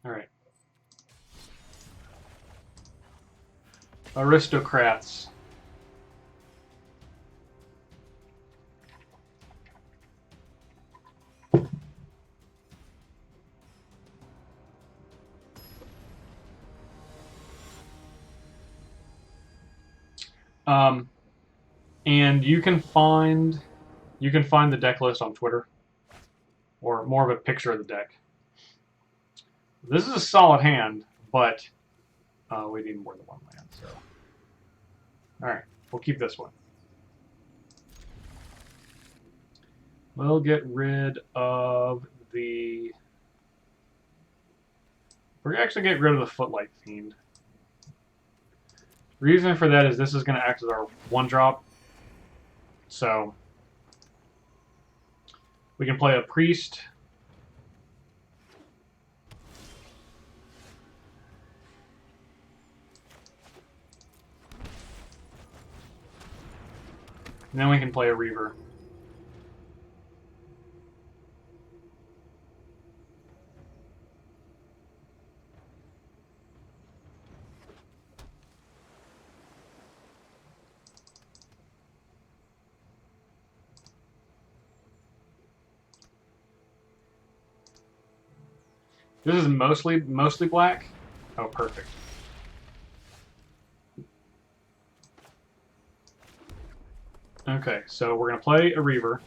Alright. AristoCats. And you can find the deck list on Twitter, or more of a picture of the deck. This is a solid hand, but we need more than one land. So, all right, we'll keep this one. We'll get rid of the. We're actually get rid of the Footlight Fiend. Reason for that is this is going to act as our 1-drop. So we can play a Priest. And then we can play a Reaver. This is mostly black. Oh, perfect. Okay, so we're going to play a Reaver.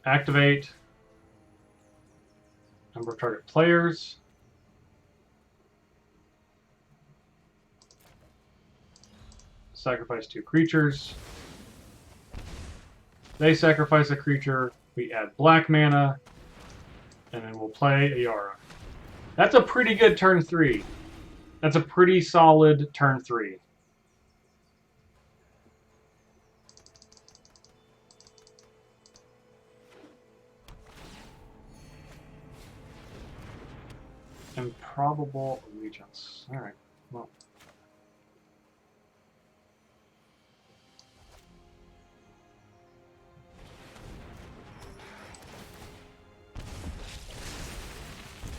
Activate. Number of target players. Sacrifice 2 creatures. They sacrifice a creature. We add black mana. And then we'll play a Yara. That's a pretty good turn 3. That's a pretty solid turn 3. Improbable Allegiance. Alright, well.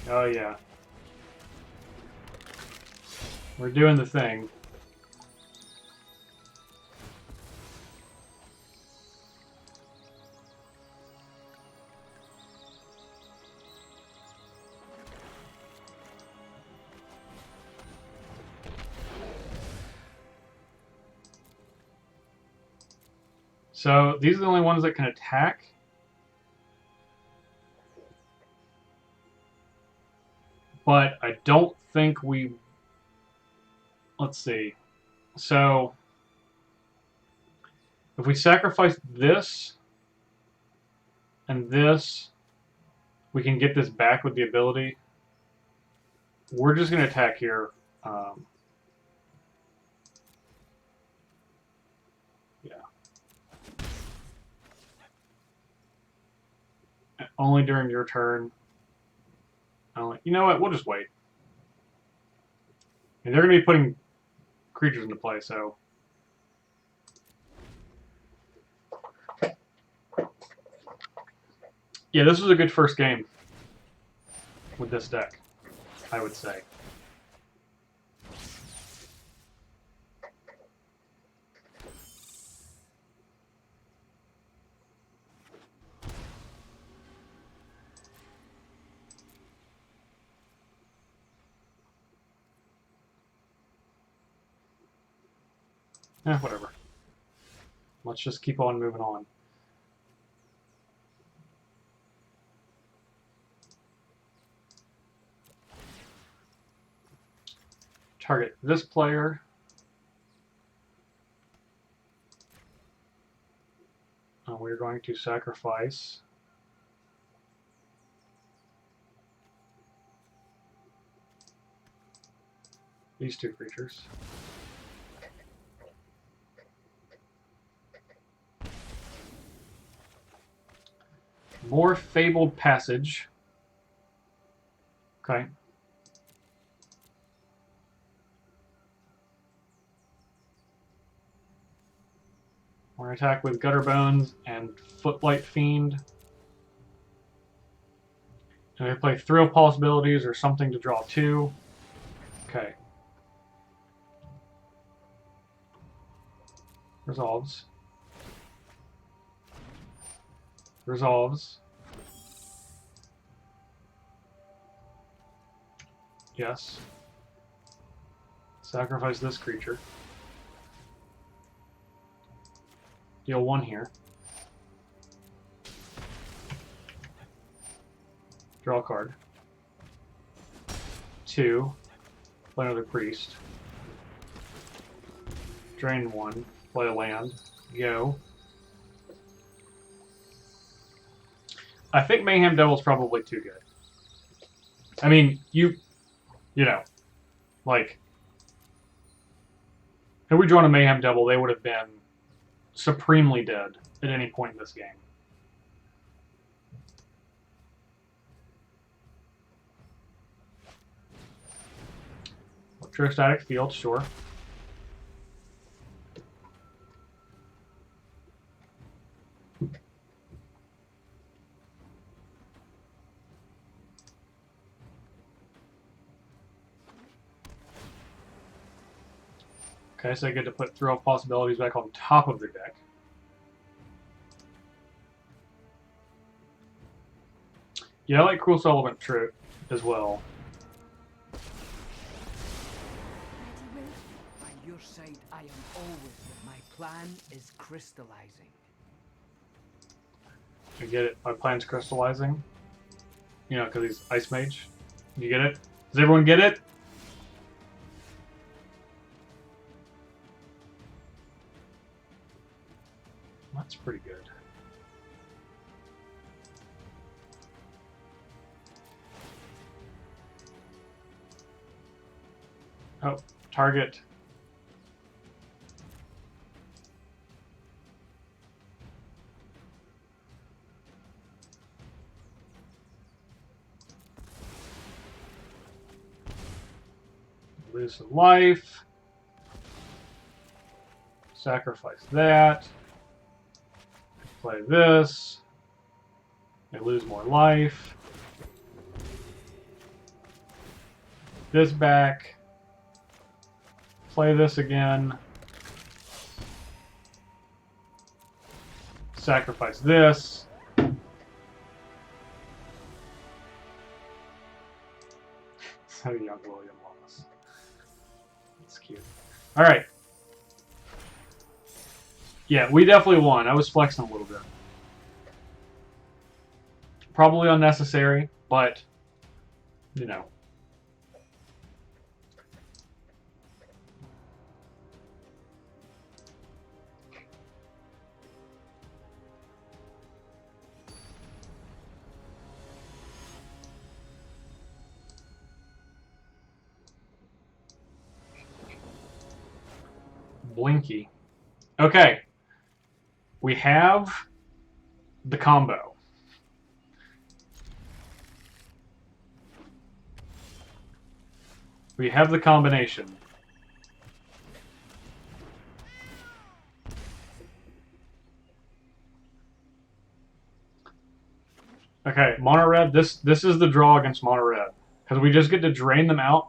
Oh yeah. We're doing the thing. So these are the only ones that can attack. But I don't think we... Let's see. So if we sacrifice this and this, we can get this back with the ability. We're just going to attack here. Yeah. Only during your turn. You know what? We'll just wait. And they're going to be putting creatures into play, so... Yeah, this was a good first game with this deck, I would say. Whatever. Let's just keep on moving on. Target this player. We're going to sacrifice these 2 creatures. More Fabled Passage. Okay. We're going to attack with Gutter Bones and Footlight Fiend. And we play Thrill Possibilities or something to draw 2. Okay. Resolves. Resolves. Yes. Sacrifice this creature. Deal 1 here. Draw a card. 2. Play another priest. Drain 1. Play a land. Go. I think Mayhem Devil's probably too good. I mean, you know, like, had we drawn a Mayhem Devil, they would have been supremely dead at any point in this game. Electrostatic Field, sure. Okay, so I get to put Thrill Possibilities back on top of the deck. Yeah, I like Cruel Sullivan Trip as well. By your side, I am always. My plan is crystallizing. I get it. My plan's crystallizing. You know, because he's Ice Mage. You get it? Does everyone get it? That's pretty good. Oh, target. Lose some life. Sacrifice that. Play this. They lose more life. This back. Play this again. Sacrifice this. So young William Wallace. That's cute. Alright. Yeah, we definitely won. I was flexing a little bit. Probably unnecessary, but, you know. Blinky. Okay. We have the combo. We have the combination. Okay, mono red. This is the draw against mono red because we just get to drain them out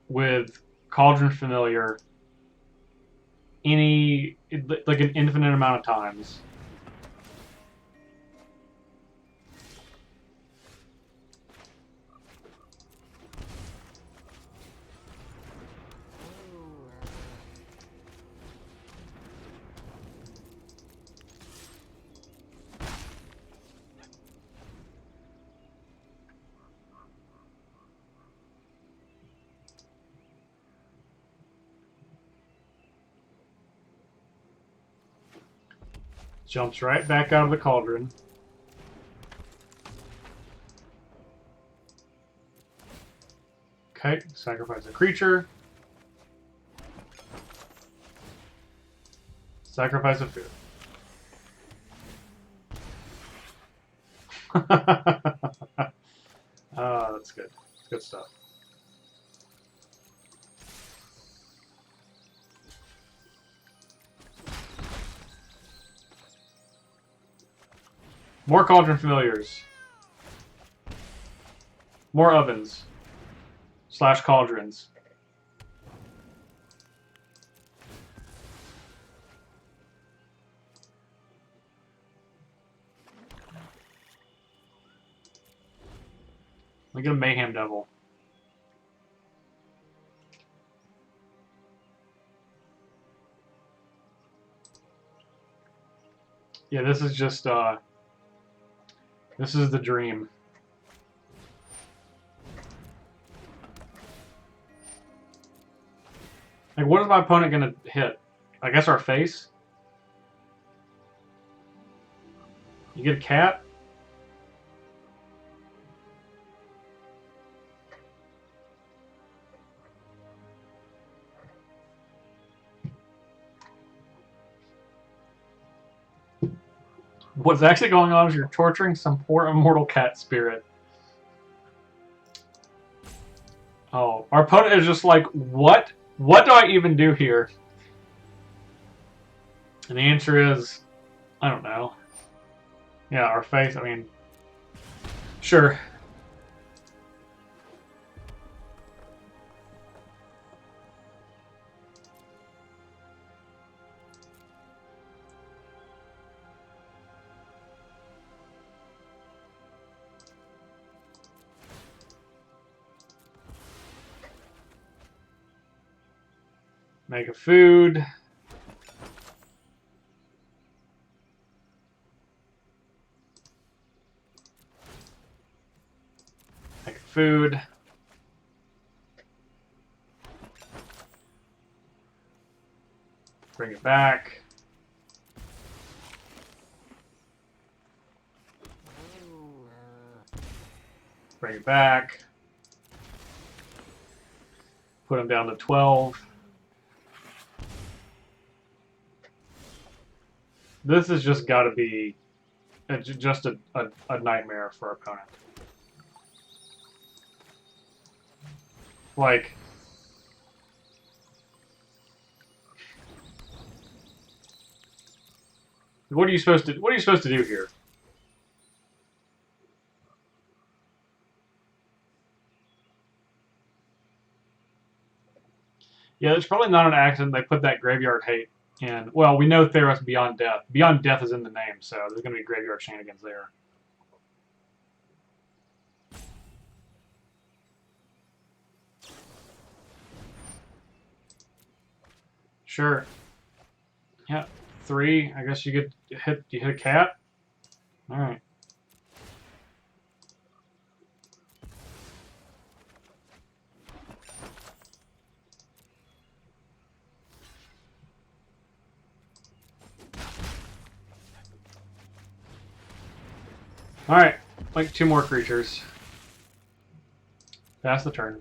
with Cauldron Familiar like an infinite amount of times. Jumps right back out of the cauldron. Okay, sacrifice a creature. Sacrifice a food. That's good. Good stuff. More Cauldron Familiars. More ovens. / cauldrons. Look at a Mayhem Devil. Yeah, this is just, this is the dream. Like, what is my opponent gonna hit? I guess our face? You get a cat? What's actually going on is you're torturing some poor immortal cat spirit. Oh, our opponent is just like, what? What do I even do here? And the answer is, I don't know. Yeah, our face, I mean, sure. Make a food. Make a food. Bring it back. Bring it back. Put him down to 12. This has just got to be just a nightmare for our opponent. Like, what are you supposed to do here? Yeah, it's probably not an accident they put that graveyard hate in. Well, we know Theros Beyond Death. Beyond Death is in the name, so there's going to be graveyard shenanigans there. Sure. Yeah, 3. I guess you hit a cat. All right. All right, like 2 more creatures. Pass the turn.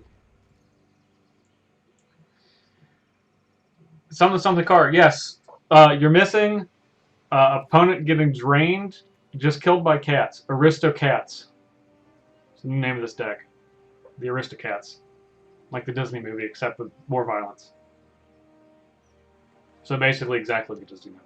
Something card. Yes. You're missing opponent getting drained, just killed by cats. AristoCats. It's the name of this deck. The AristoCats. Like the Disney movie, except with more violence. So basically exactly the Disney movie.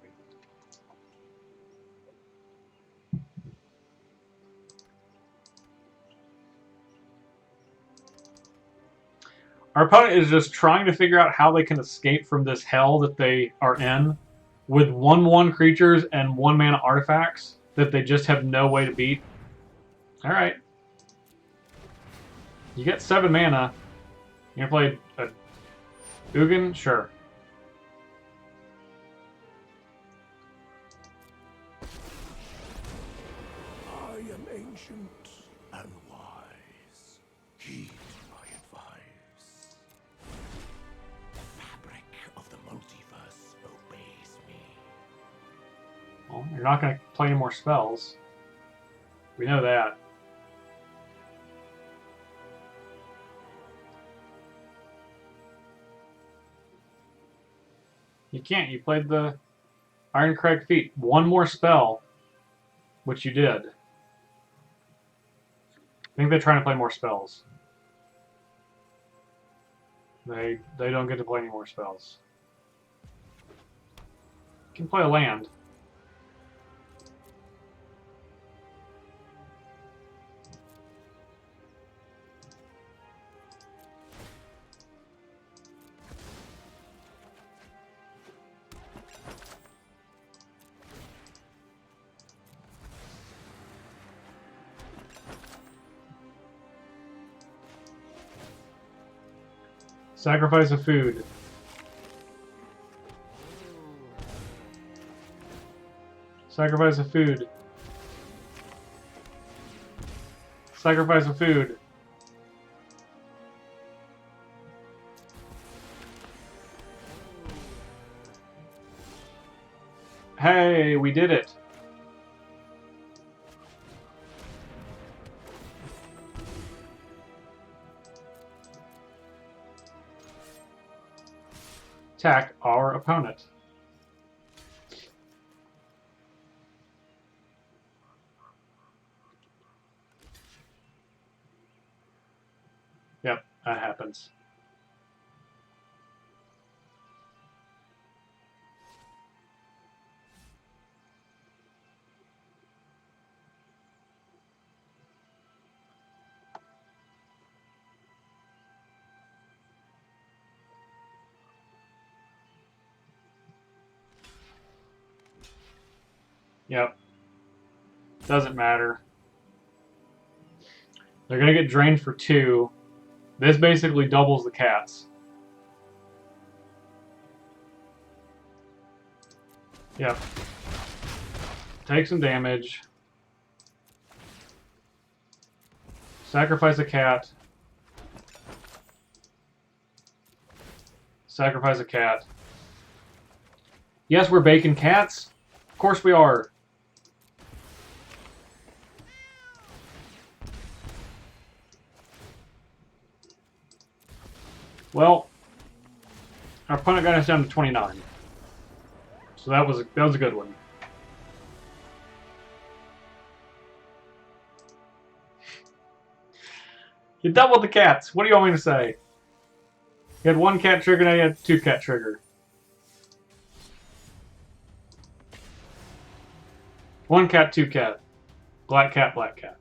Our opponent is just trying to figure out how they can escape from this hell that they are in with 1/1 creatures and 1 mana artifacts that they just have no way to beat. Alright. You get 7 mana. You gonna play a Ugin? Sure. I am ancient and wise. Heed my advice. The fabric of the multiverse obeys me. Well, you're not gonna play any more spells. We know that. You can't. You played the Ironcrag Feat. 1 more spell, which you did. I think they're trying to play more spells. They don't get to play any more spells. You can play a land. Sacrifice of food. Sacrifice of food. Sacrifice of food. Hey, we did it. Attack our opponent. Yep, that happens. Yep. Doesn't matter. They're going to get drained for 2. This basically doubles the cats. Yep. Take some damage. Sacrifice a cat. Sacrifice a cat. Yes, we're baking cats. Of course we are. Well, our opponent got us down to 29. So that was a good one. You doubled the cats. What do you want me to say? You had 1 cat trigger, now you had 2 cat trigger. 1 cat, 2 cat. Black cat, black cat.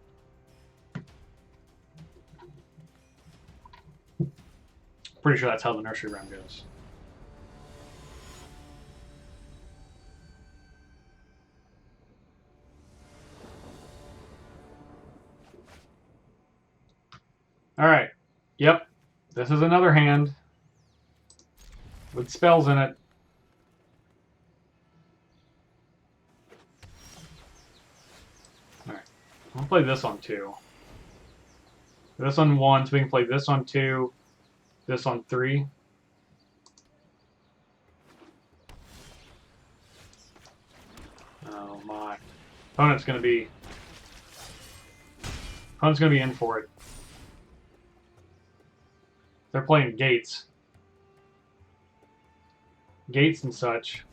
Pretty sure that's how the nursery rhyme goes. Alright. Yep. This is another hand with spells in it. Alright. I'll play this on 2. This on 1, so we can play this on 2. This on 3. Oh my. Opponent's gonna be in for it. They're playing gates. Gates and such.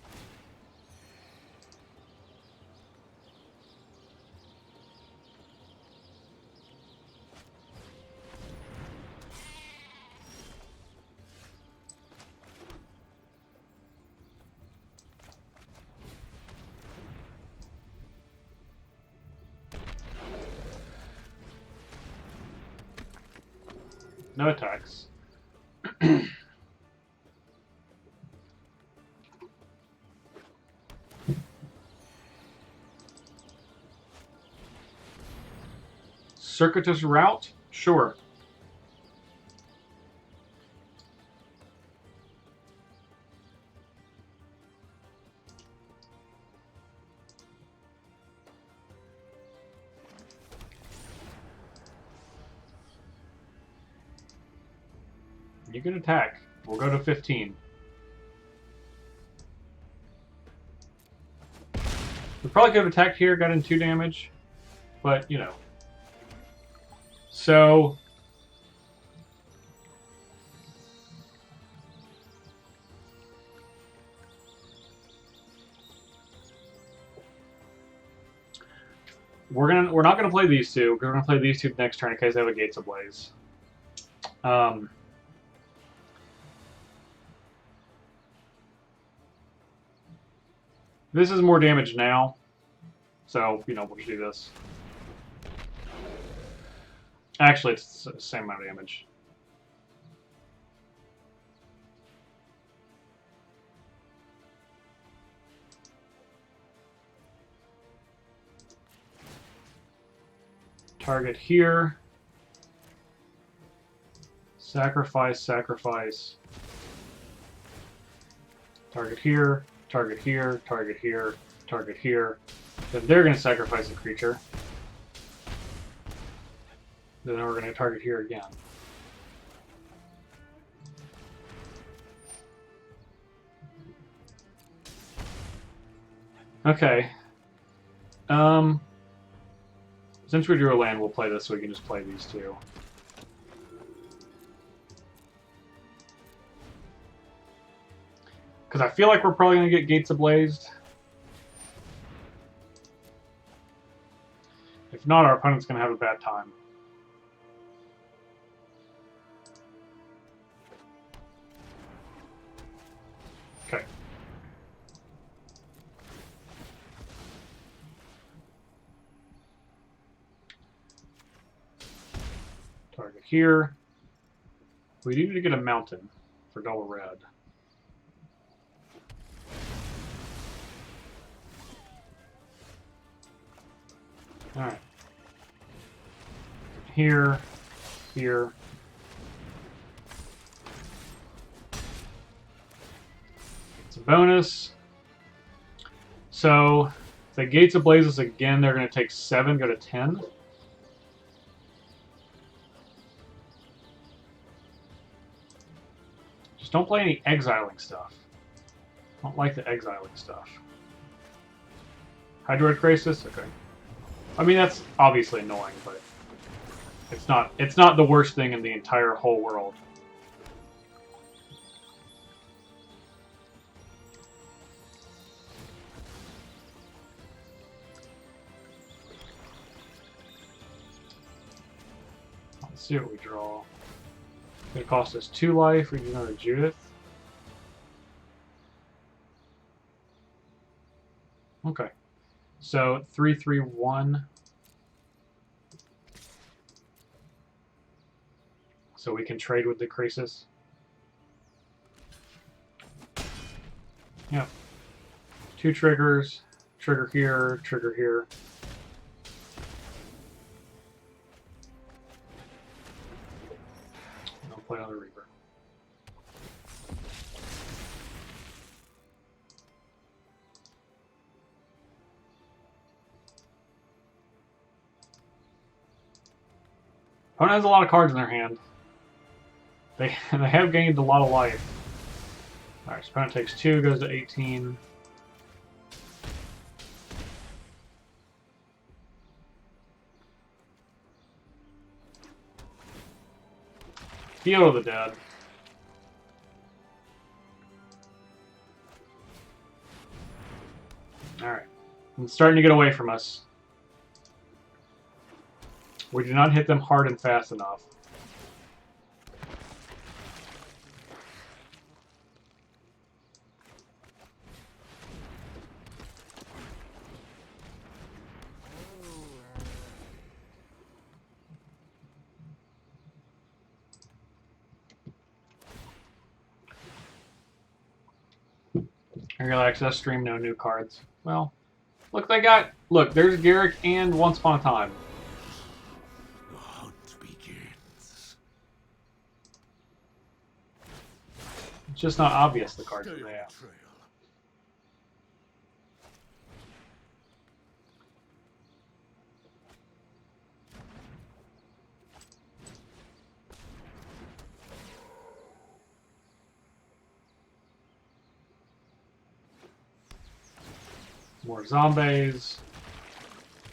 No attacks. Circuitous route? Sure. You can attack. We'll go to 15. We probably could have attacked here, got in 2 damage, but you know. So we're not gonna play these 2. We're gonna play these 2 next turn in case they have a Gates Ablaze. This is more damage now, so you know we'll just do this. Actually, it's the same amount of damage. Target here. Sacrifice, sacrifice. Target here, target here, target here, target here. Then they're going to sacrifice a creature. Then we're going to target here again. Okay. Since we drew a land, we'll play this so we can just play these two. Because I feel like we're probably going to get Gates Ablazed. If not, our opponent's going to have a bad time. Okay. Target here. We need to get a mountain for double red. Alright. Here, here. It's a bonus. So, if the Gates Ablaze us again, they're going to take 7, go to 10. Just don't play any exiling stuff. Don't like the exiling stuff. Hydroid Crisis? Okay. I mean, that's obviously annoying, but it's not the worst thing in the entire whole world. Let's see what we draw. It's going to cost us 2 life. We do another Judith. Okay. So 3/3/1. So we can trade with the Crisis. Yep. 2 triggers. Trigger here, trigger here. I'll play another Reaper. Opponent has a lot of cards in their hand. They have gained a lot of life. Alright, so opponent takes 2, goes to 18. Field of the Dead. Alright. It's starting to get away from us. We do not hit them hard and fast enough. Early access stream, no new cards. Well, look, they got... Look, there's Garrick and Once Upon a Time. The hunt begins. It's just not obvious, the cards that they have. Trail. More zombies.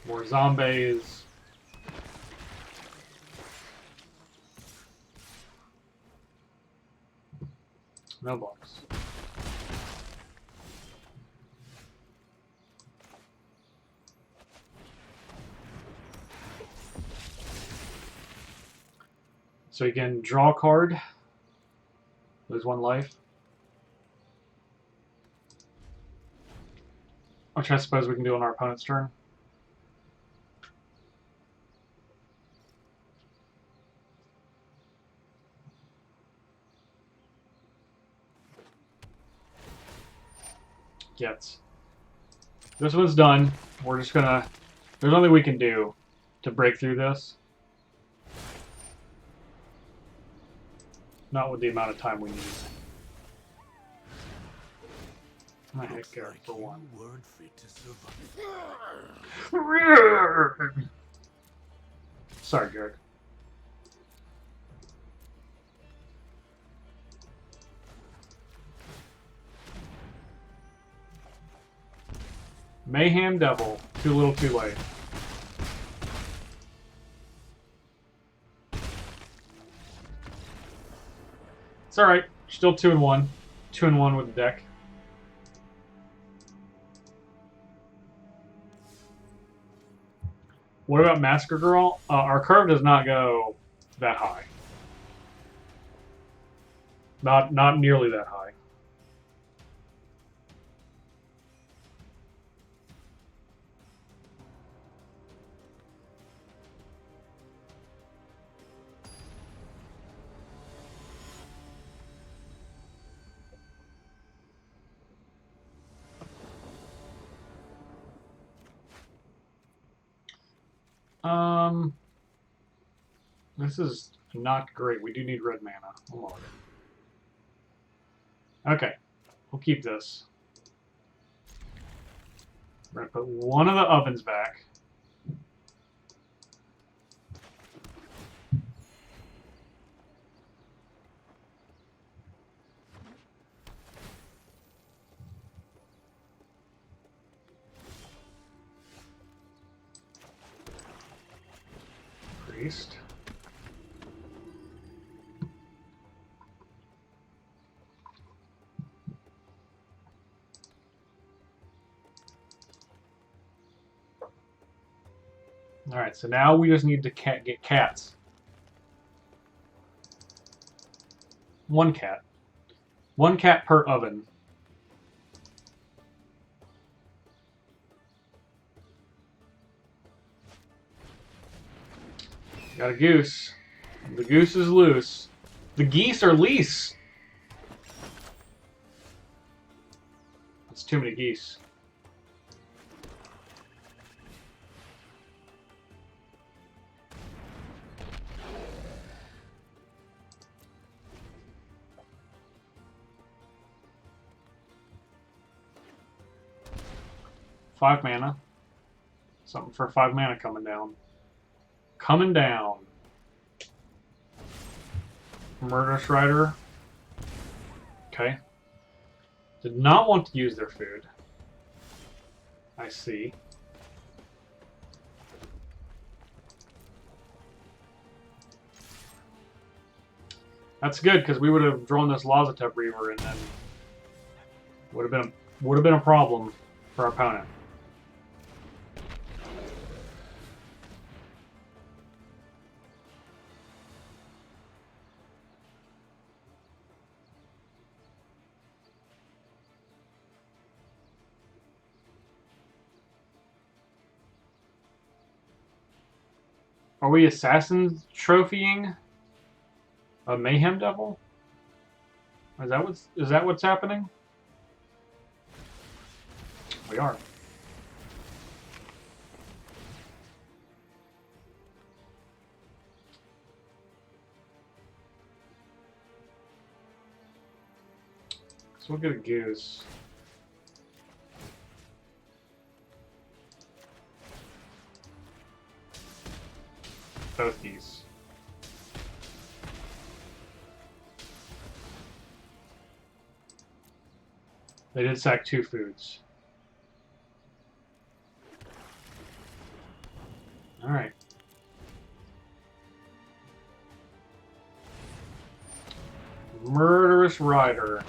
More zombies. No blocks. So you can draw a card. Lose 1 life. Which I suppose we can do on our opponent's turn. Gets. This one's done. We're just gonna... There's nothing we can do to break through this. Not with the amount of time we need. My heck, Looks Garrett, like for you one. weren't fit to survive. Sorry, Garrett. Mayhem Devil. Too little, too late. It's alright. Still 2-1. 2-1 with the deck. What about Massacre Girl? Our curve does not go that high. Not nearly that high. This is not great. We do need red mana. Hold on. Okay, we'll keep this. We're gonna put one of the ovens back. Priest. Alright, so now we just need to get cats. One cat. One cat per oven. Got a goose. The goose is loose. The geese are lease. That's too many geese. Five mana. Something for 5 mana coming down. Coming down. Murderous Rider. Okay. Did not want to use their food. I see. That's good because we would have drawn this Lazatep Reaver and then would have been a problem for our opponent. Are we assassins trophying a Mayhem Devil? Is that what's happening? We are. So we'll get a goose. Both these. They did sack 2 foods. Alright. Murderous Rider.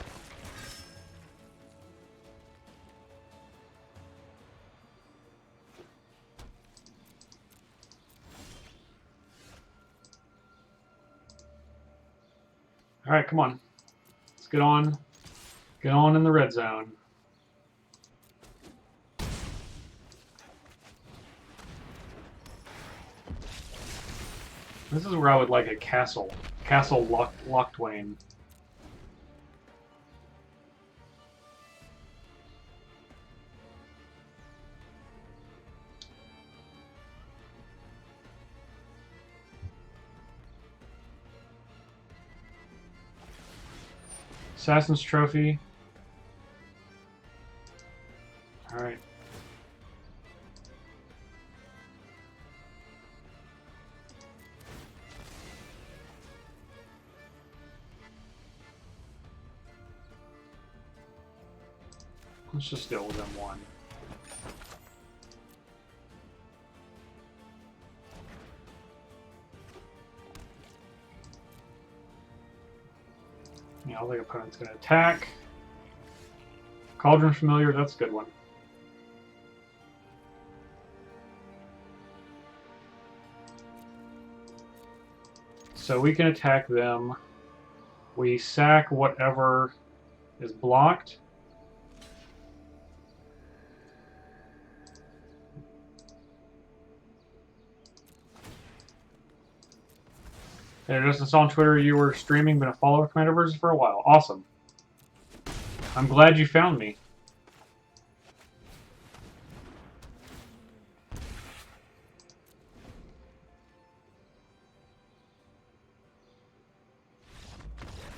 Alright, come on. Let's get on. Get on in the red zone. This is where I would like a castle. Castle Lochtwain. Assassin's Trophy. Alright. Let's just go with M1. Yeah, all the opponent's going to attack. Cauldron Familiar, that's a good one. So we can attack them. We sack whatever is blocked. Hey, just saw on Twitter you were streaming, been a follower of Commanderverse for a while. Awesome. I'm glad you found me.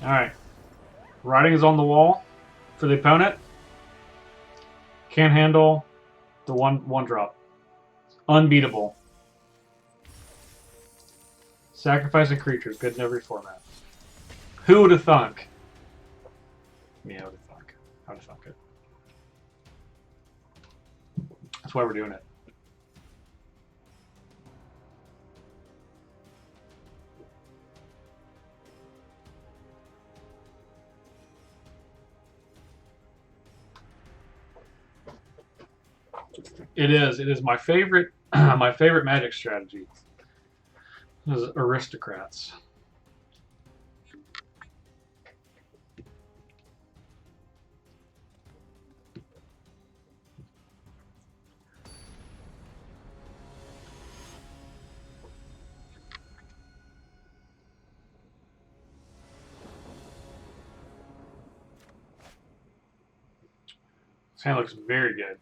Alright. Writing is on the wall for the opponent. Can't handle the one drop. Unbeatable. Sacrificing creatures, good in every format. Who would have thunk? Me, I would have thunk. I would have thunk it. That's why we're doing it. It is. It is my favorite. My favorite Magic strategy. Is AristoCats. This hand looks very good.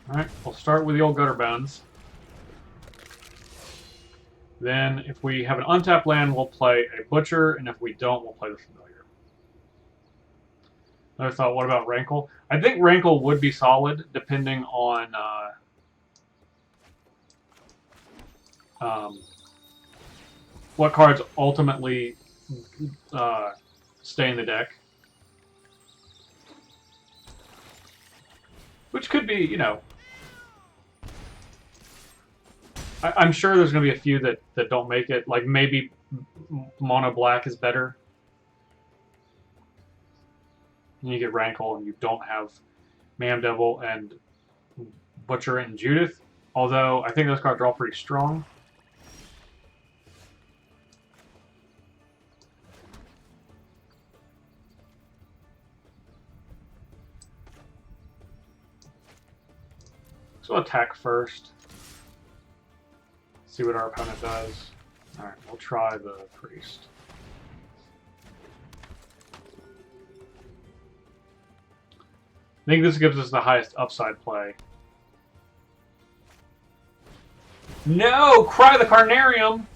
Alright, we'll start with the old Gutter Bones. Then, if we have an untapped land, we'll play a Butcher, and if we don't, we'll play the Familiar. Another thought, what about Rankle? I think Rankle would be solid, depending on what cards ultimately stay in the deck. Which could be, you know... I'm sure there's going to be a few that don't make it. Like, maybe Mono Black is better. And you get Rankle and you don't have Mayhem Devil and Butcher and Judith. Although, I think those cards are all pretty strong. So we'll attack first. See what our opponent does. Alright, we'll try the Priest. I think this gives us the highest upside play. No! Cry the Carnarium!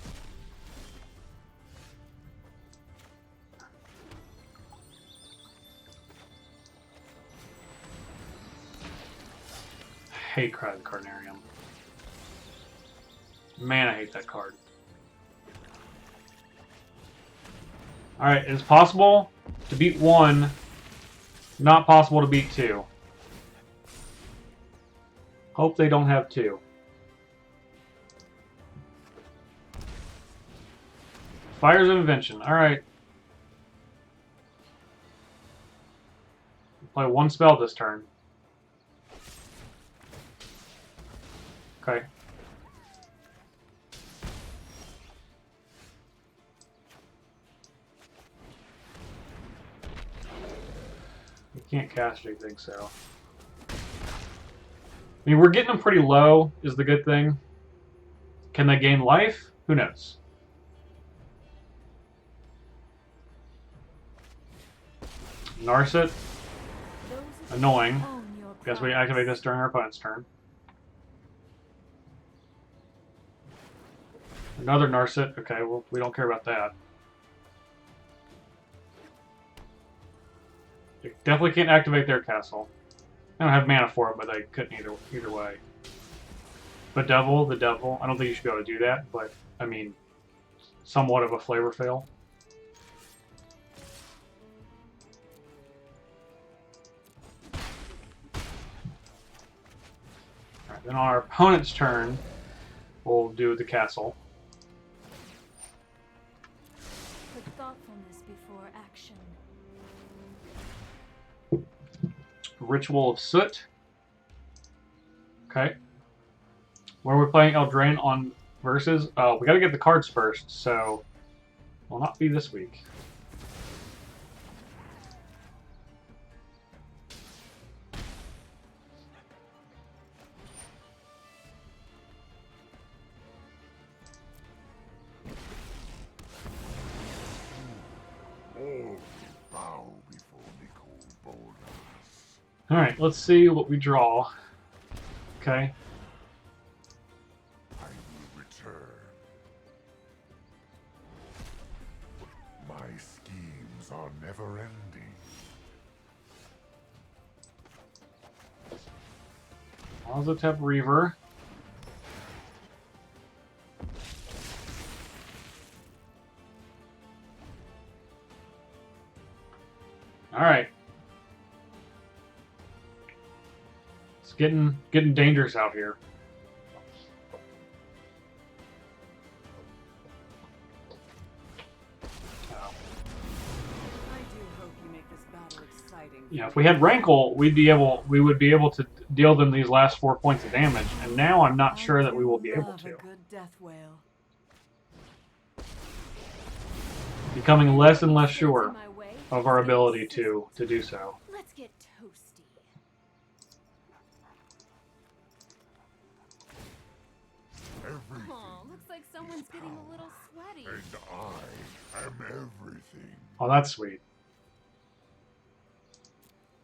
I hate Cry the Carnarium. Man, I hate that card. Alright, it's possible to beat 1, not possible to beat 2. Hope they don't have 2. Fires of Invention, alright. Play 1 spell this turn. Okay. You can't cast anything, so... I mean, we're getting them pretty low, is the good thing. Can they gain life? Who knows? Narset. Annoying. Guess we activate this during our opponent's turn. Another Narset. Okay, well, we don't care about that. They definitely can't activate their castle. I don't have mana for it, but they couldn't either way. But the devil. I don't think you should be able to do that, but I mean, somewhat of a flavor fail. Alright, then on our opponent's turn, we'll do the castle. Put thoughtfulness before action. Ritual of Soot. Okay. Where we're playing Eldraine on versus, we gotta get the cards first, so will not be this week. All bow before Nicole's boldness. Alright, let's see what we draw. Okay. I will return. My schemes are never ending. Ozotep Reaver. Alright. It's getting dangerous out here. I do hope you make this battle exciting. Yeah, if we had Rankle, we would be able to deal them these last 4 points of damage, and now I'm not sure that we will be able Love to. a good death wail. Becoming less and less sure My way. of our ability to do so. Let's get toasty. Everything. Aw, looks like someone's getting a little sweaty. And I am everything. Oh, that's sweet.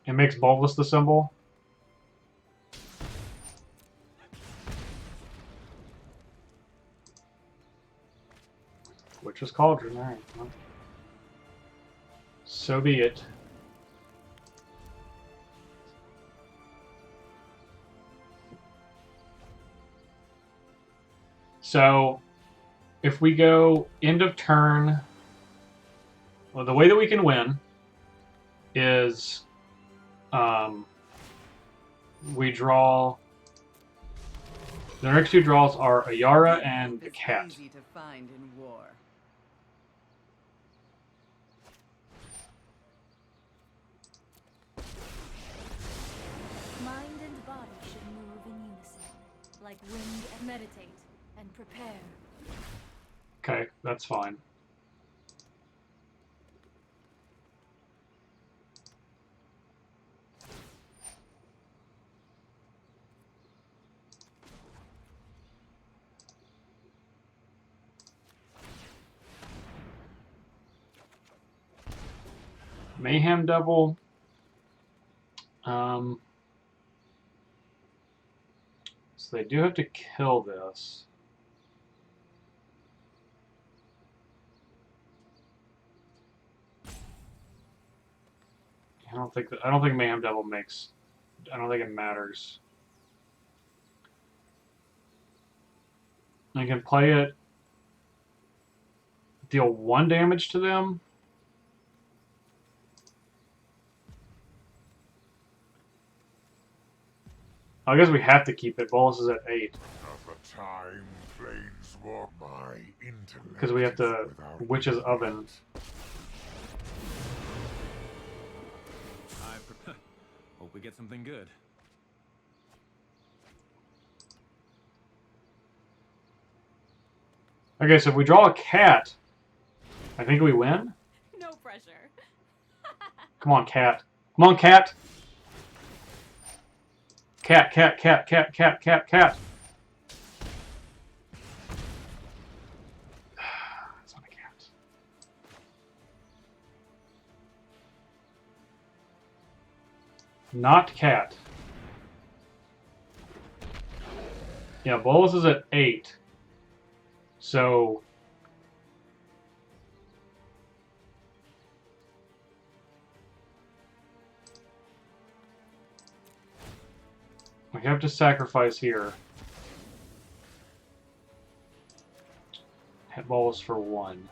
It makes Bulbous the symbol. Witch's Cauldron, alright. Well, so be it. So, if we go end of turn, well, the way that we can win is we draw. The next two draws are a Yara and a It's cat. easy to find in war. Mind and body should move in unison, like wind and meditate and prepare. Okay, that's fine. Mayhem Devil. So they do have to kill this. I don't think Mayhem Devil makes. I don't think it matters. I can play it. Deal 1 damage to them. I guess we have to keep it. Bolus is at 8. Of the time planeswalk my intellect. Because we have to is without Witch's limit. Oven. Hope we get something good. Okay, so if we draw a cat, I think we win. No pressure. Come on, cat. Come on, cat. Cat, cat, cat, cat, cat, cat, cat. It's not a cat. Not cat. Yeah, Bolus is at 8. So we have to sacrifice here. Hit balls for 1.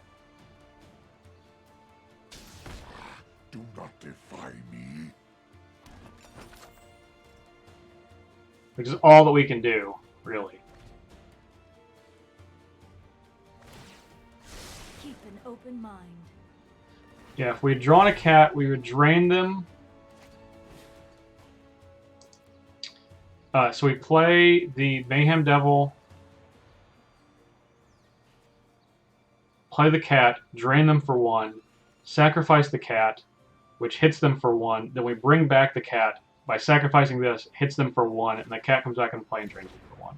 Do not defy me. Which is all that we can do, really. Keep an open mind. Yeah, if we had drawn a cat, we would drain them. So we play the Mayhem Devil, play the cat, drain them for 1, sacrifice the cat, which hits them for 1. Then we bring back the cat by sacrificing this, hits them for 1, and the cat comes back in play and drains them for 1.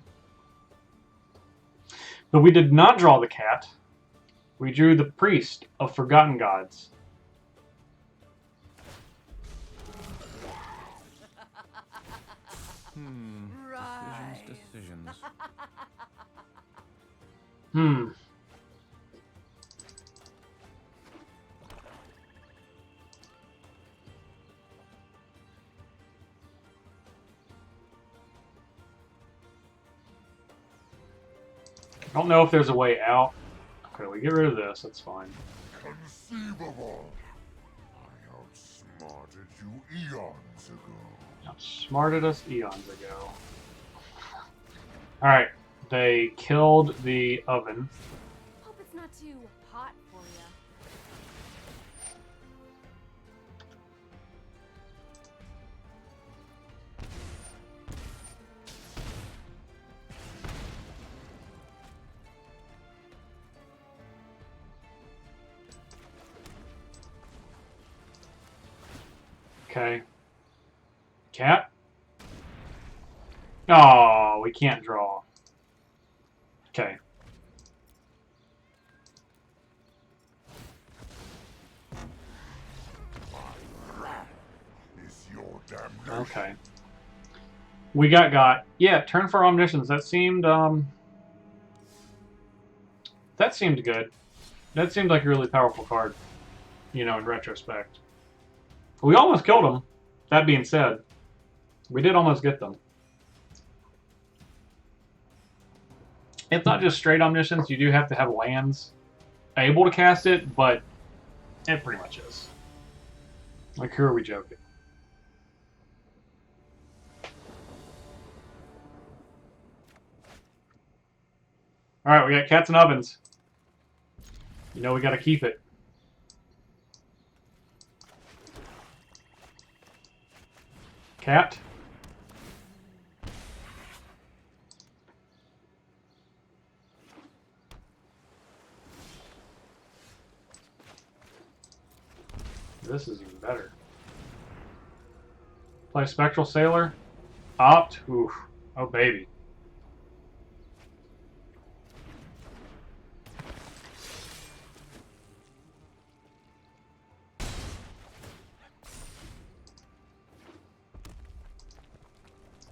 But we did not draw the cat. We drew the Priest of Forgotten Gods. Decisions. I don't know if there's a way out. Okay, we get rid of this. That's fine. Conceivable. I outsmarted you eons ago. Outsmarted us eons ago. Alright, they killed the oven. Hope it's not too hot for you. Okay. Cat? Oh, we can't draw. Okay. Is your damnation. Okay. We got. Yeah, turn for omniscience. That seemed good. That seemed like a really powerful card, you know, in retrospect. We almost killed them. That being said, we did almost get them. It's not just straight omniscience. You do have to have lands able to cast it, but it pretty much is. Like, who are we joking? Alright, we got cats and ovens. You know we gotta keep it. Cat. This is even better. Play Spectral Sailor. Opt. Oof. Oh, baby.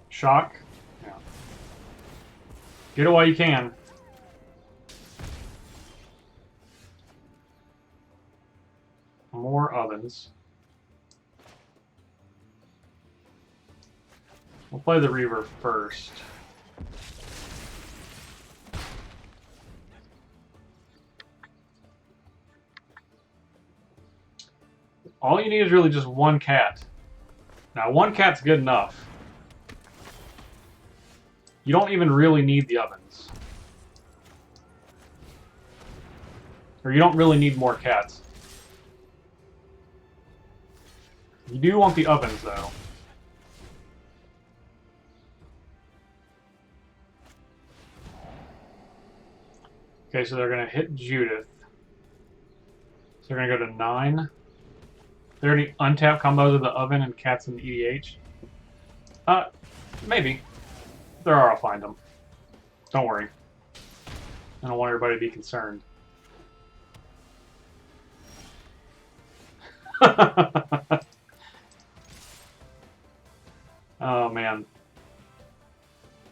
Shock. Yeah. Get it while you can. More ovens. We'll play the Reaver first. All you need is really just one cat. Now, one cat's good enough. You don't even really need the ovens. Or you don't really need more cats. You do want the ovens, though. Okay, so they're going to hit Judith. So they're going to go to 9. Are there any untapped combos of the oven and cats and EDH? Maybe. If there are, I'll find them. Don't worry. I don't want everybody to be concerned. Oh, man.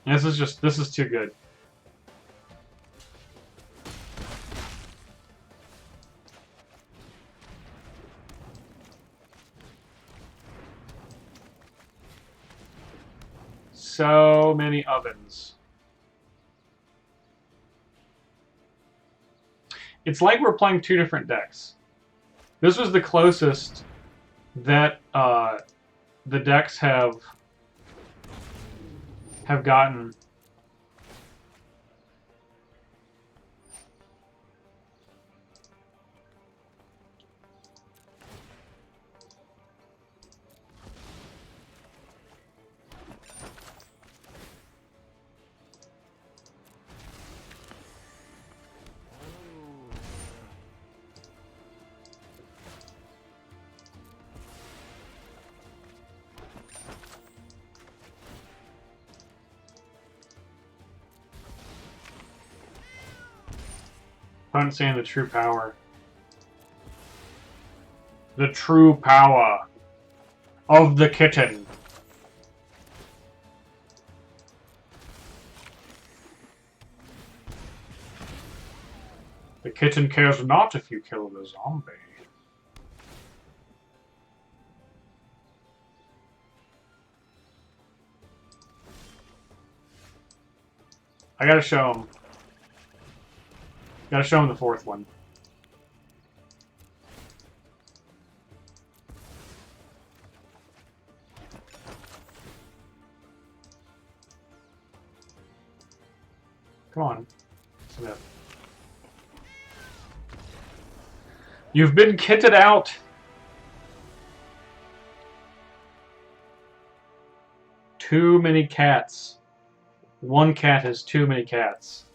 This is too good. many ovens. It's like we're playing two different decks. This was the closest that the decks have gotten. Understand the true power. The true power of the kitten. The kitten cares not if you kill the zombie. I gotta show him. Gotta show him the fourth one. Come on, Smith. You've been kitted out. Too many cats. One cat has too many cats.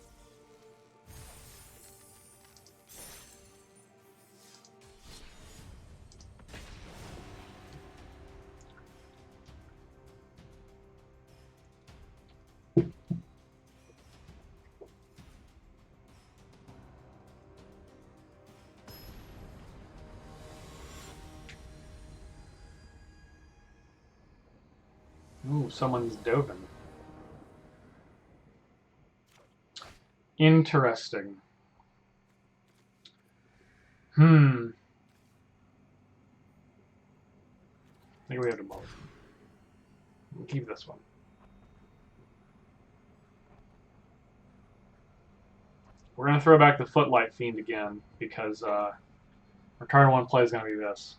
Ooh, someone's dovin'. Interesting. I think we have to both. We'll keep this one. We're going to throw back the Footlight Fiend again, because our turn one play is going to be this.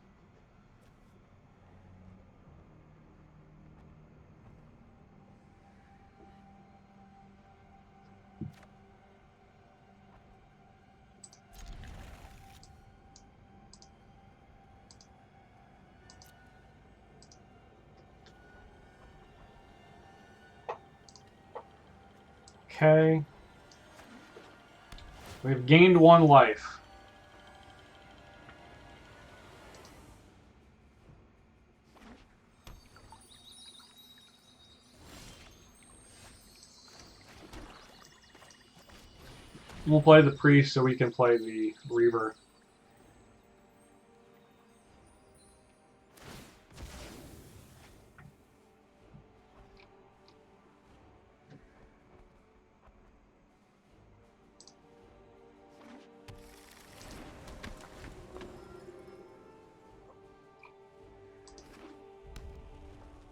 Okay. We've gained one life. We'll play the priest so we can play the reaver.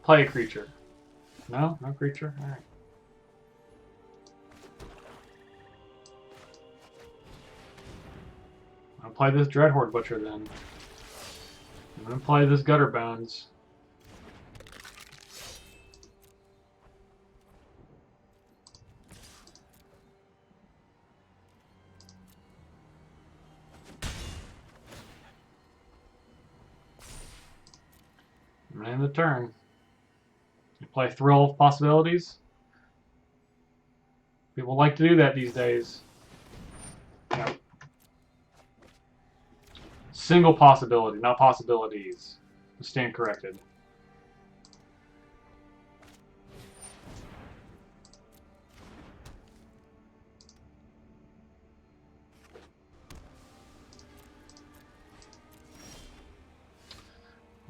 Play a creature. No? No creature? Alright. I'll play this Dreadhorde Butcher then. I'm gonna play this Gutter Bones. I'm gonna end the turn. You play Thrill of Possibilities. People like to do that these days. No. Single possibility, not possibilities. Stand corrected.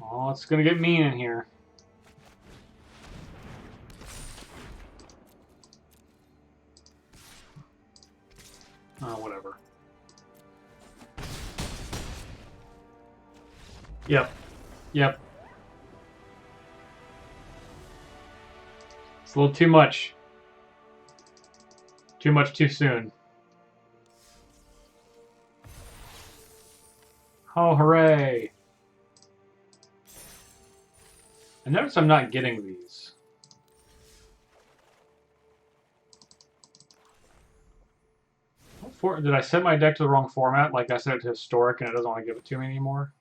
Oh, it's gonna get mean in here. Oh, whatever. Yep. Yep. It's a little too much. Too much too soon. Oh, hooray! I notice I'm not getting these. Did I set my deck to the wrong format? Like I set it to historic and it doesn't want to give it to me anymore?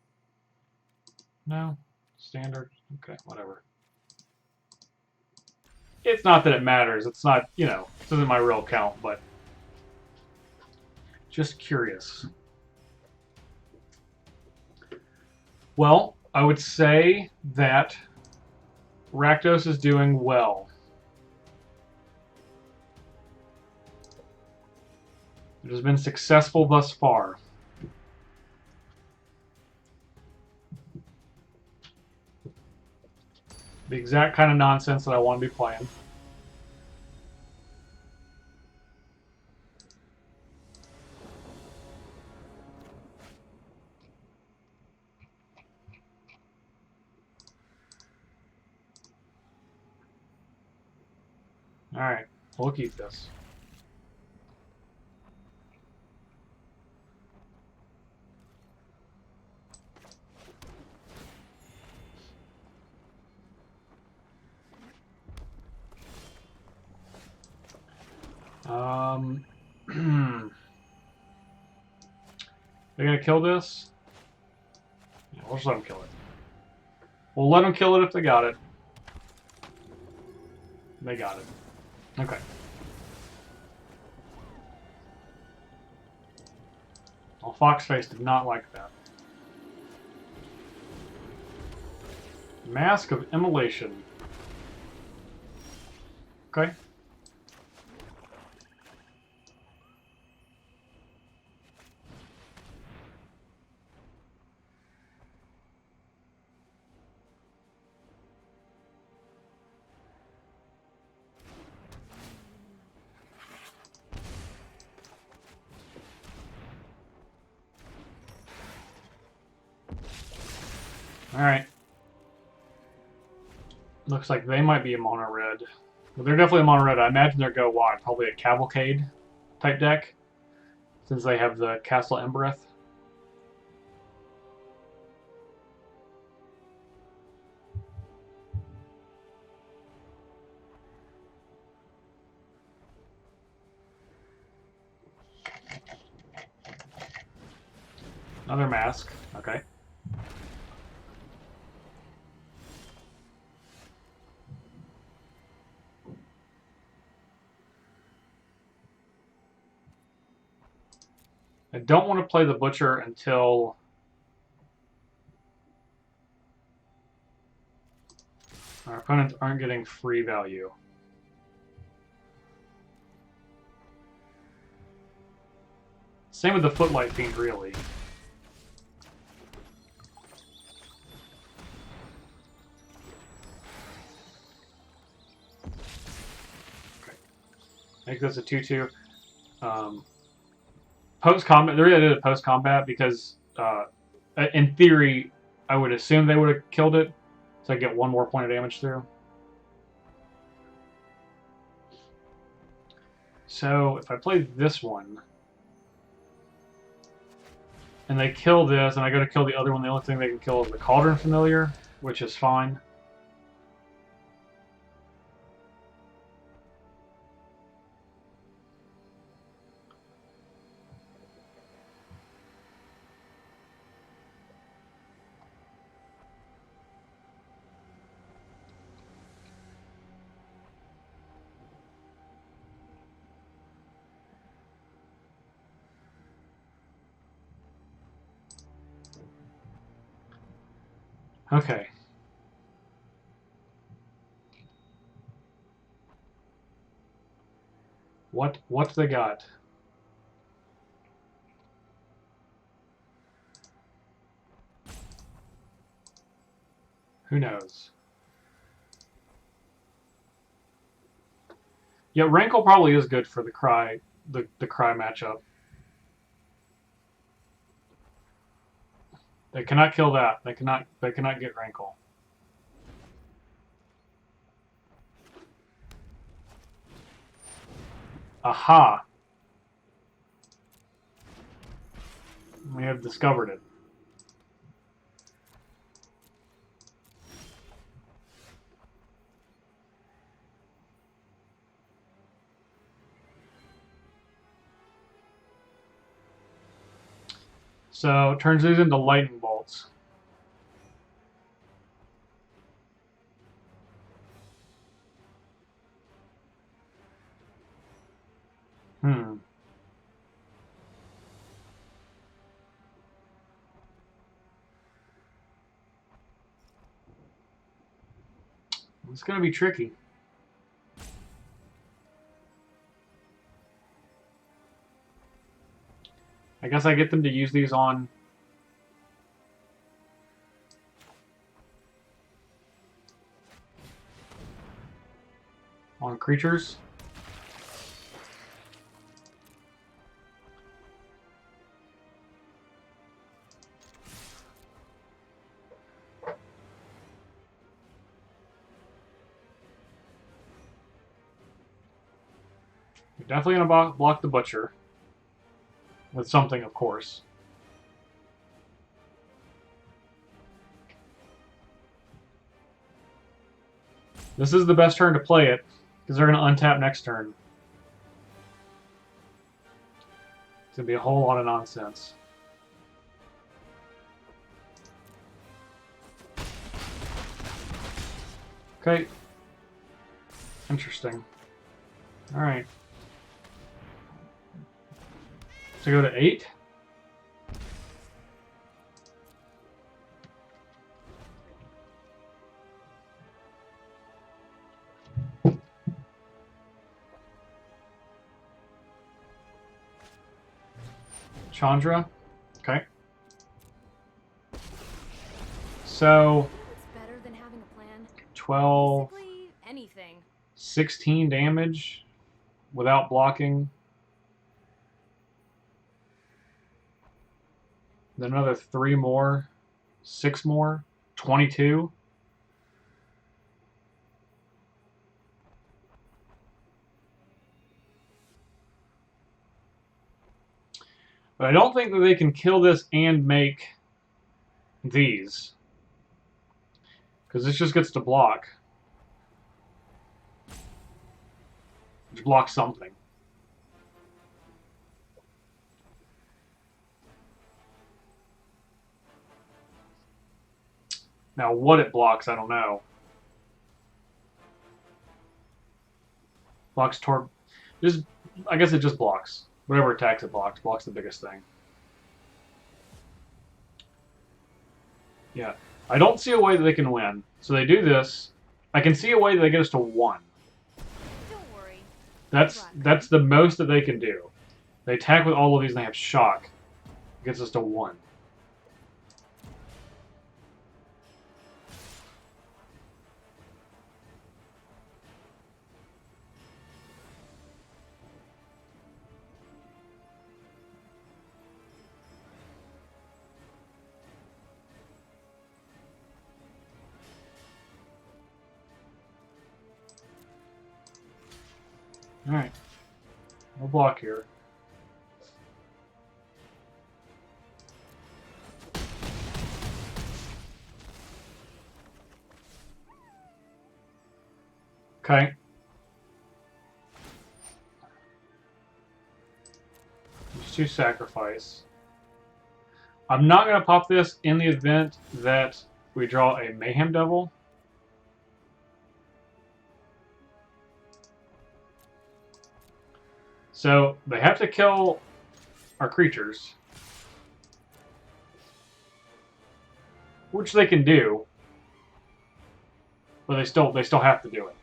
No? Standard? Okay, whatever. It's not that it matters. It's not, you know, this isn't my real count, but just curious. Well, I would say that Rakdos is doing well. It has been successful thus far. The exact kind of nonsense that I want to be playing. Alright, we'll keep this. They're gonna kill this? Yeah, we'll just let them kill it. We'll let them kill it if they got it. They got it. Okay. Well, Foxface did not like that. Mask of Immolation. Okay. Alright. Looks like they might be a mono red. Well, they're definitely a mono red. I imagine they're go wide. Probably a Cavalcade type deck. Since they have the Castle Embereth. Another mask. Okay. I don't want to play the Butcher until our opponents aren't getting free value. Same with the Footlight Fiend, really. Okay. Make this a 2-2. Post-combat, they really did it post-combat because, in theory, I would assume they would have killed it, so I get one more point of damage through. So, if I play this one, and they kill this, and I go to kill the other one, the only thing they can kill is the Cauldron Familiar, which is fine. Okay. What they got? Who knows? Yeah, Rankle probably is good for the Cry matchup. They cannot kill that. They cannot get Rankle. Aha! We have discovered it. So, turns these into lightning bolts. Hmm. It's going to be tricky. I guess I get them to use these on creatures. You're definitely going to block the butcher. With something, of course. This is the best turn to play it, because they're going to untap next turn. It's going to be a whole lot of nonsense. Okay. Interesting. Alright. So go to 8. Chandra. Okay. So It's better than having a plan. 12, Basically, anything. 16 damage without blocking. Then another 3 more, 6 more, 22. But I don't think that they can kill this and make these. Because this just gets to block. Just block something. Now what it blocks, I don't know. Blocks toward... Just, I guess it just blocks. Whatever attacks it blocks. Blocks the biggest thing. Yeah. I don't see a way that they can win. So they do this. I can see a way that they get us to 1. Don't worry. That's the most that they can do. They attack with all of these and they have shock. It gets us to 1. Alright. We'll block here. Okay. Just 2 sacrifice. I'm not going to pop this in the event that we draw a Mayhem Devil. So they have to kill our creatures, which they can do, but they still have to do it.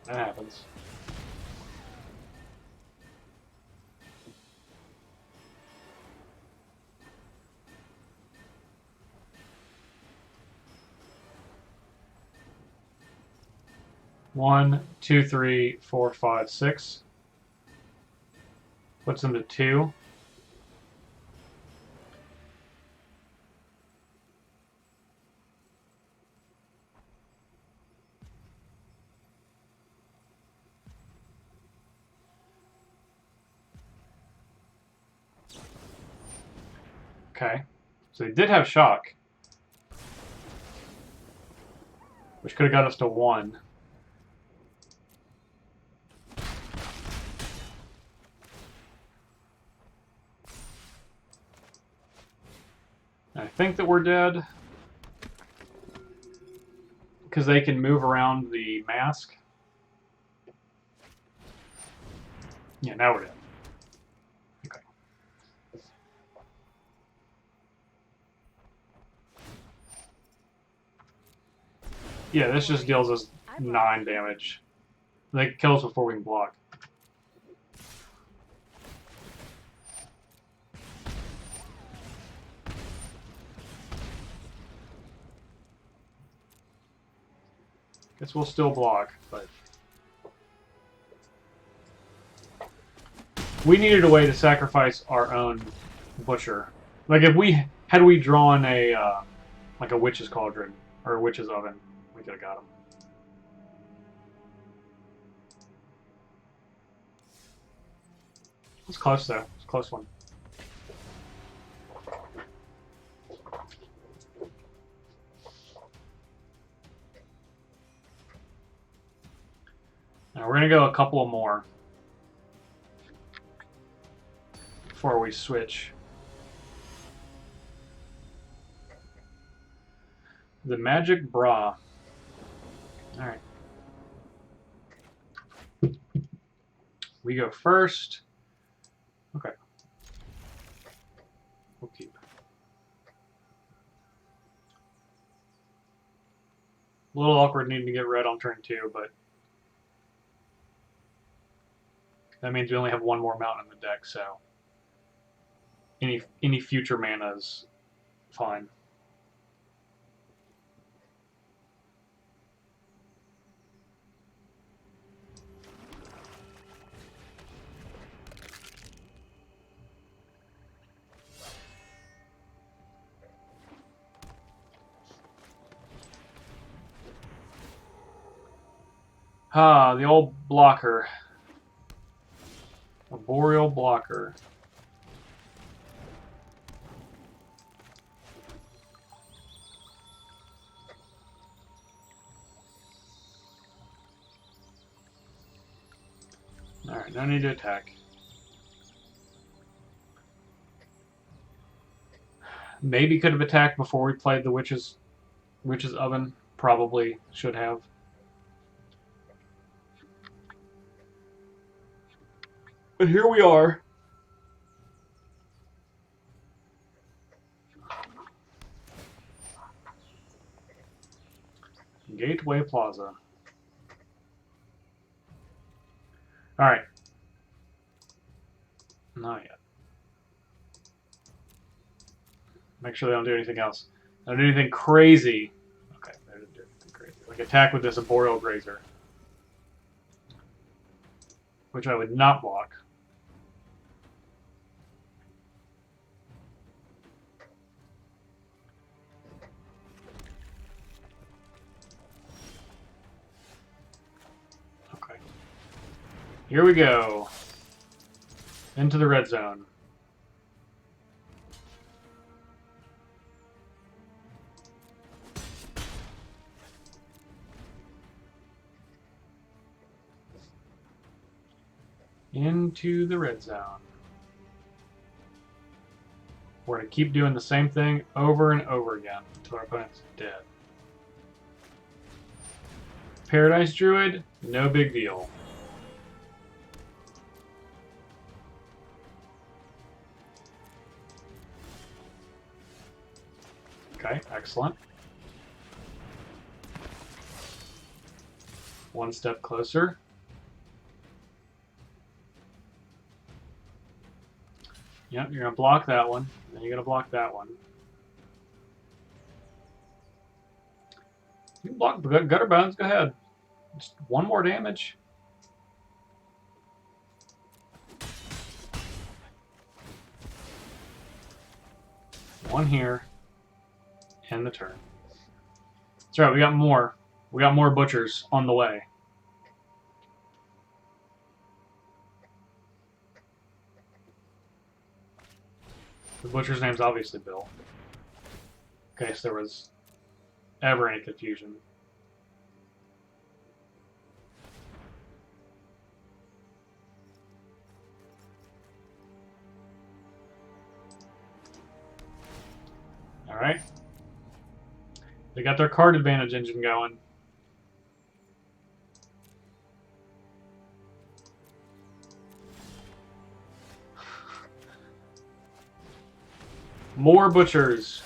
That happens. One, two, three, four, five, six. Puts them to 2. Okay. So they did have shock, which could have got us to 1. I think that we're dead because they can move around the mask. Yeah, now we're dead. Okay. Yeah, this just deals us 9 damage. They can kill us before we can block. Guess we'll still block, but we needed a way to sacrifice our own butcher. Like if we had drawn a like a witch's cauldron or a witch's oven, we could have got him. It's close though. It's a close one. Now we're gonna go a couple of more before we switch. The magic bra. All right. We go first. Okay. We'll keep. A little awkward needing to get red on turn 2, but that means we only have 1 more mountain in the deck, so any future mana is fine. Ah, the old blocker. Arboreal blocker. Alright, no need to attack. Maybe could have attacked before we played the witch's oven. Probably should have. But here we are. Gateway Plaza. Alright. Not yet. Make sure they don't do anything else. Don't do anything crazy. Okay, they didn't do anything crazy. Like attack with this Arboreal Grazer. Which I would not block. Okay. Here we go. Into the red zone. Into the red zone. We're going to keep doing the same thing over and over again until our opponent's dead. Paradise Druid, no big deal. Okay, excellent. One step closer. Yep, you're going to block that one. Then you're going to block that one. You can block Gutter Bones, go ahead. Just 1 more damage. One here. End the turn. That's right, we got more. We got more butchers on the way. The butcher's name's obviously Bill. In case there was ever any confusion. Alright. They got their card advantage engine going. More butchers.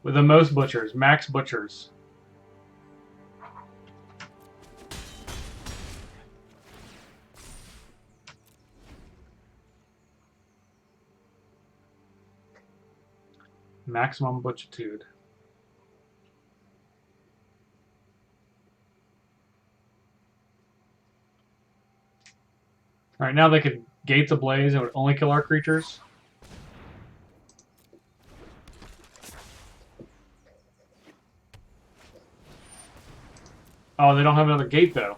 With the most butchers. Max butchers. Maximum butchitude. Alright, now they could gates ablaze and would only kill our creatures. Oh, they don't have another gate though.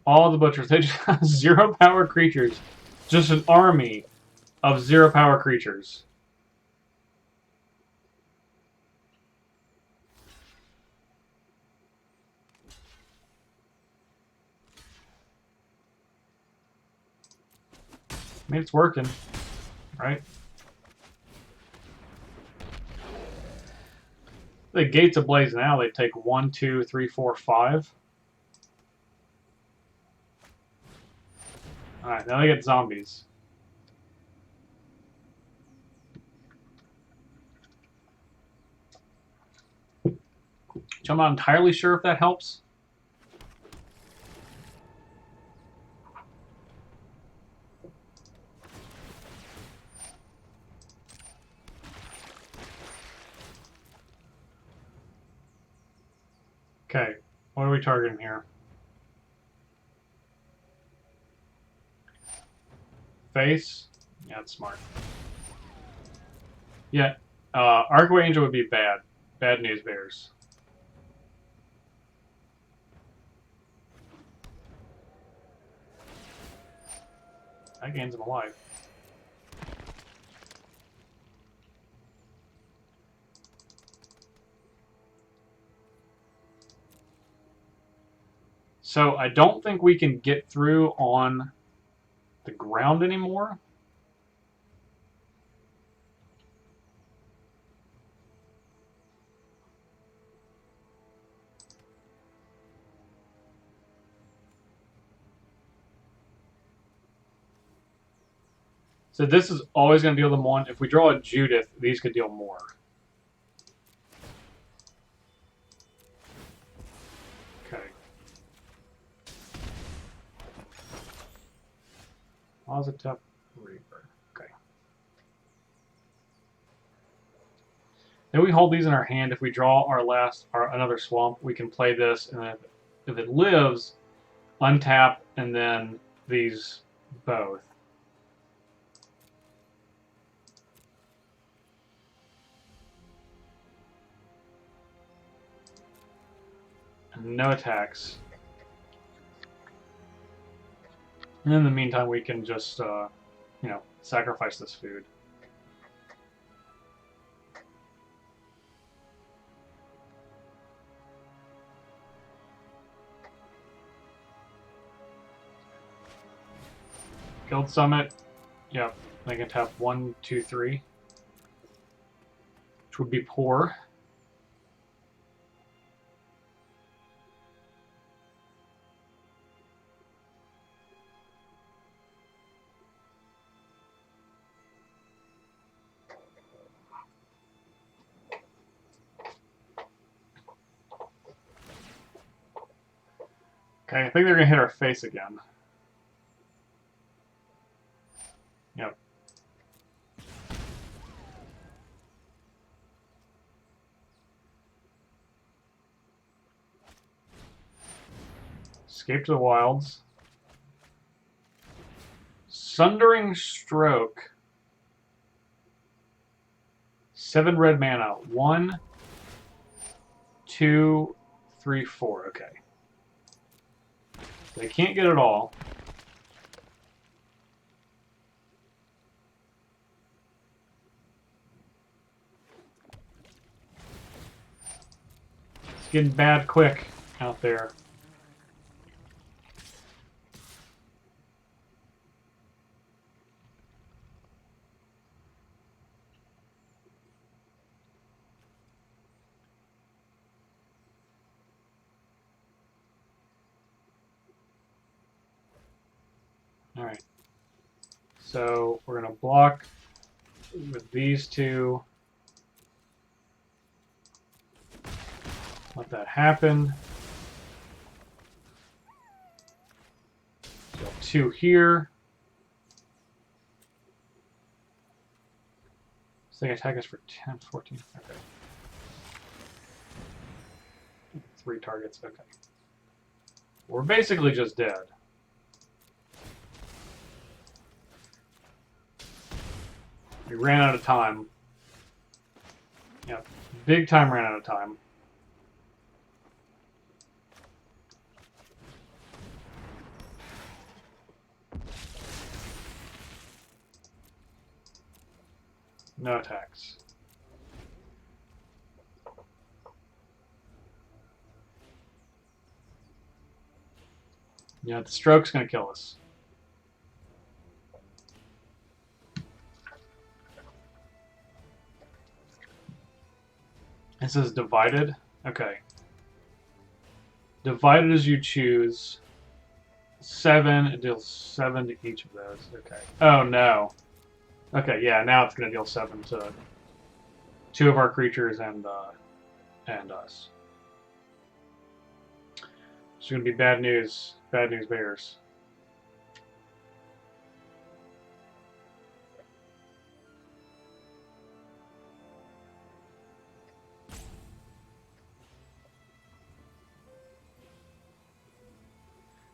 All the butchers, they just have 0 power creatures. Just an army of 0 power creatures. I mean, it's working, right? The gates ablaze now, they take 1, 2, 3, 4, 5. Alright, now they get zombies. Which I'm not entirely sure if that helps. Okay, what are we targeting here? Face? Yeah, that's smart. Yeah, Archway Angel would be bad. Bad news bears. That gains him alive. So I don't think we can get through on the ground anymore. So this is always going to deal them 1. If we draw a Judith, these could deal more. Okay. Positive Reaper. Okay. Then we hold these in our hand. If we draw another swamp, we can play this, and if it lives, untap, and then these both. And no attacks. And in the meantime, we can just, sacrifice this food. Guild Summit. Yep. They can tap 1, 2, 3. Which would be poor. Okay, I think they're going to hit our face again. Yep. Escape to the Wilds. Sundering Stroke. 7 red mana. 1, 2, 3, 4. Okay. They can't get it all. It's getting bad quick out there. Alright. So we're going to block with these two. Let that happen. So 2 here. This thing attack us for 10, 14. Okay. 3 targets. Okay. We're basically just dead. We ran out of time. Yep. Big time ran out of time. No attacks. Yeah, the stroke's gonna kill us. It says divided. Okay. Divided as you choose. 7. It deals 7 to each of those. Okay. Oh no. Okay, yeah, now it's gonna deal 7 to 2 of our creatures and us. It's gonna be bad news. Bad news bears.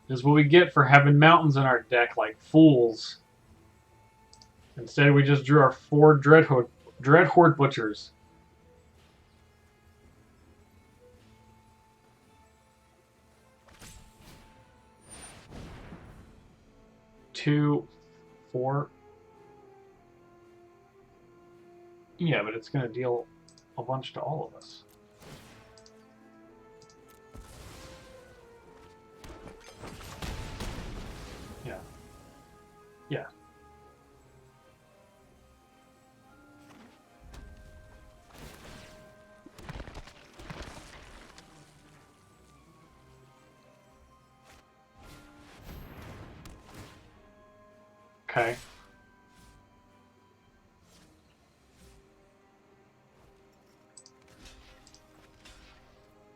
This is what we get for having mountains in our deck like fools. Instead, we just drew our 4 Dreadhorde Butchers. Two, 4. Yeah, but it's going to deal a bunch to all of us. Yeah. Yeah. Okay.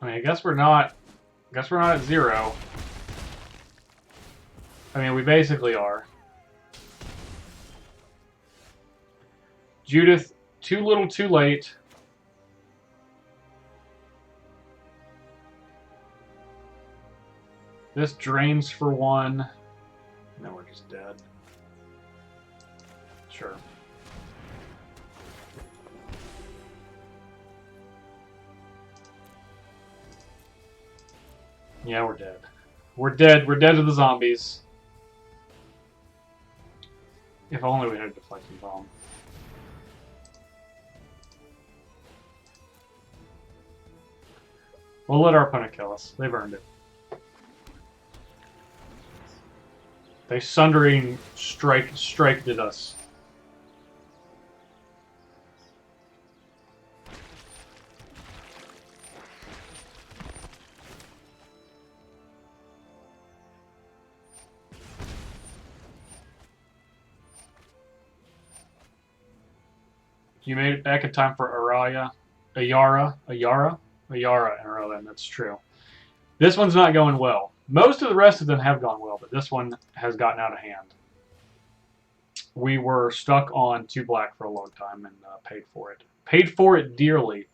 I mean, I guess we're not at 0. I mean, we basically are. Judith, too little, too late. This drains for 1. Now we're just dead. Sure. Yeah, we're dead. We're dead. We're dead to the zombies. If only we had a deflecting bomb. We'll let our opponent kill us. They've earned it. They sundering striked at us. You made it back in time for Ayara in Araya, that's true. This one's not going well. Most of the rest of them have gone well, but this one has gotten out of hand. We were stuck on 2 black for a long time and paid for it. Paid for it dearly.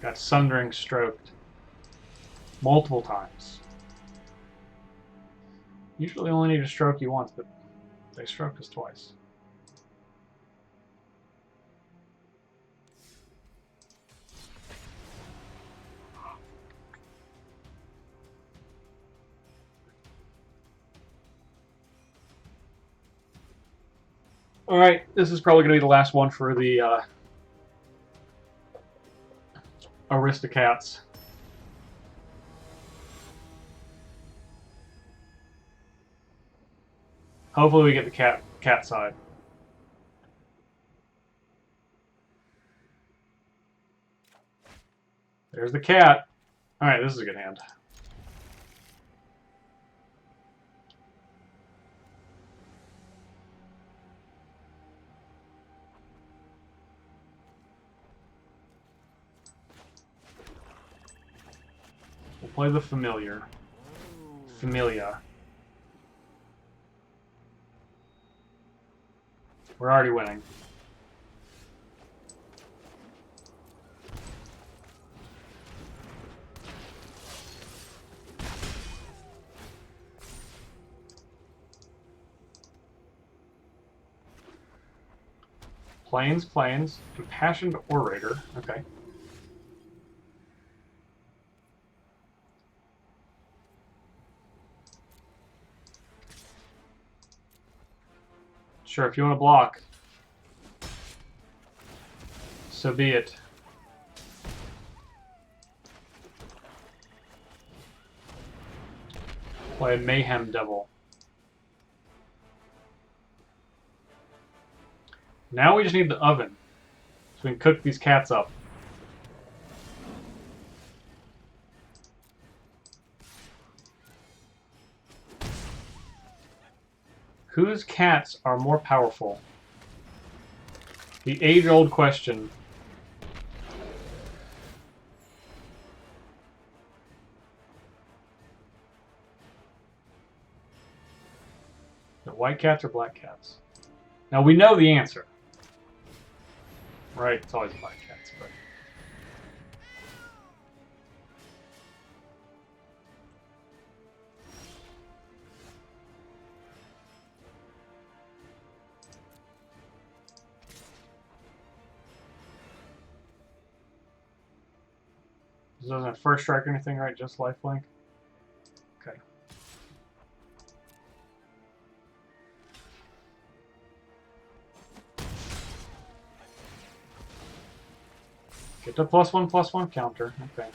Got Sundering stroked multiple times. Usually only need to stroke you once, but they stroked us twice. Alright, this is probably going to be the last one for the AristoCats. Hopefully we get the cat side. There's the cat. Alright, this is a good hand. We'll play the Familia. We're already winning. Plains, Impassioned Orator. Okay. Sure, if you want to block, so be it. Play Mayhem Devil. Now we just need the oven, so we can cook these cats up. Whose cats are more powerful? The age-old question. The white cats or black cats? Now we know the answer. Right, it's always black cats, but... This doesn't have first strike or anything, right? Just lifelink? Okay. Get the +1/+1 counter. Okay.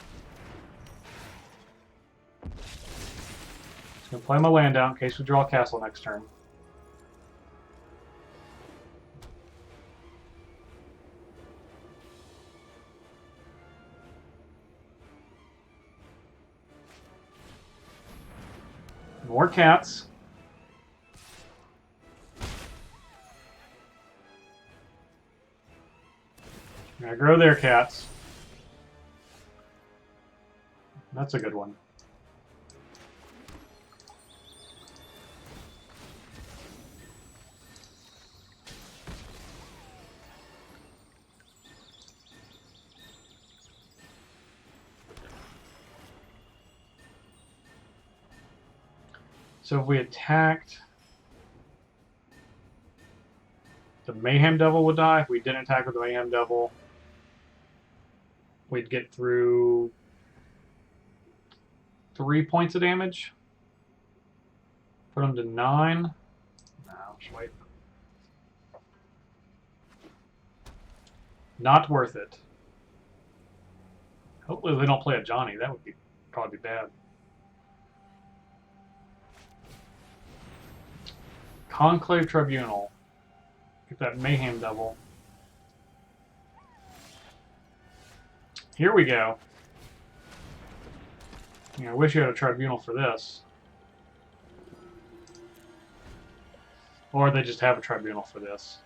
Just gonna play my land out in case we draw a castle next turn. More cats. Gonna grow their cats. That's a good one. So if we attacked, the Mayhem Devil would die. If we didn't attack with the Mayhem Devil, we'd get through 3 points of damage. Put them to 9. No, just wait. Not worth it. Hopefully they don't play a Johnny. That would probably be bad. Conclave Tribunal. Get that Mayhem Devil. Here we go. I wish you had a tribunal for this. Or they just have a tribunal for this.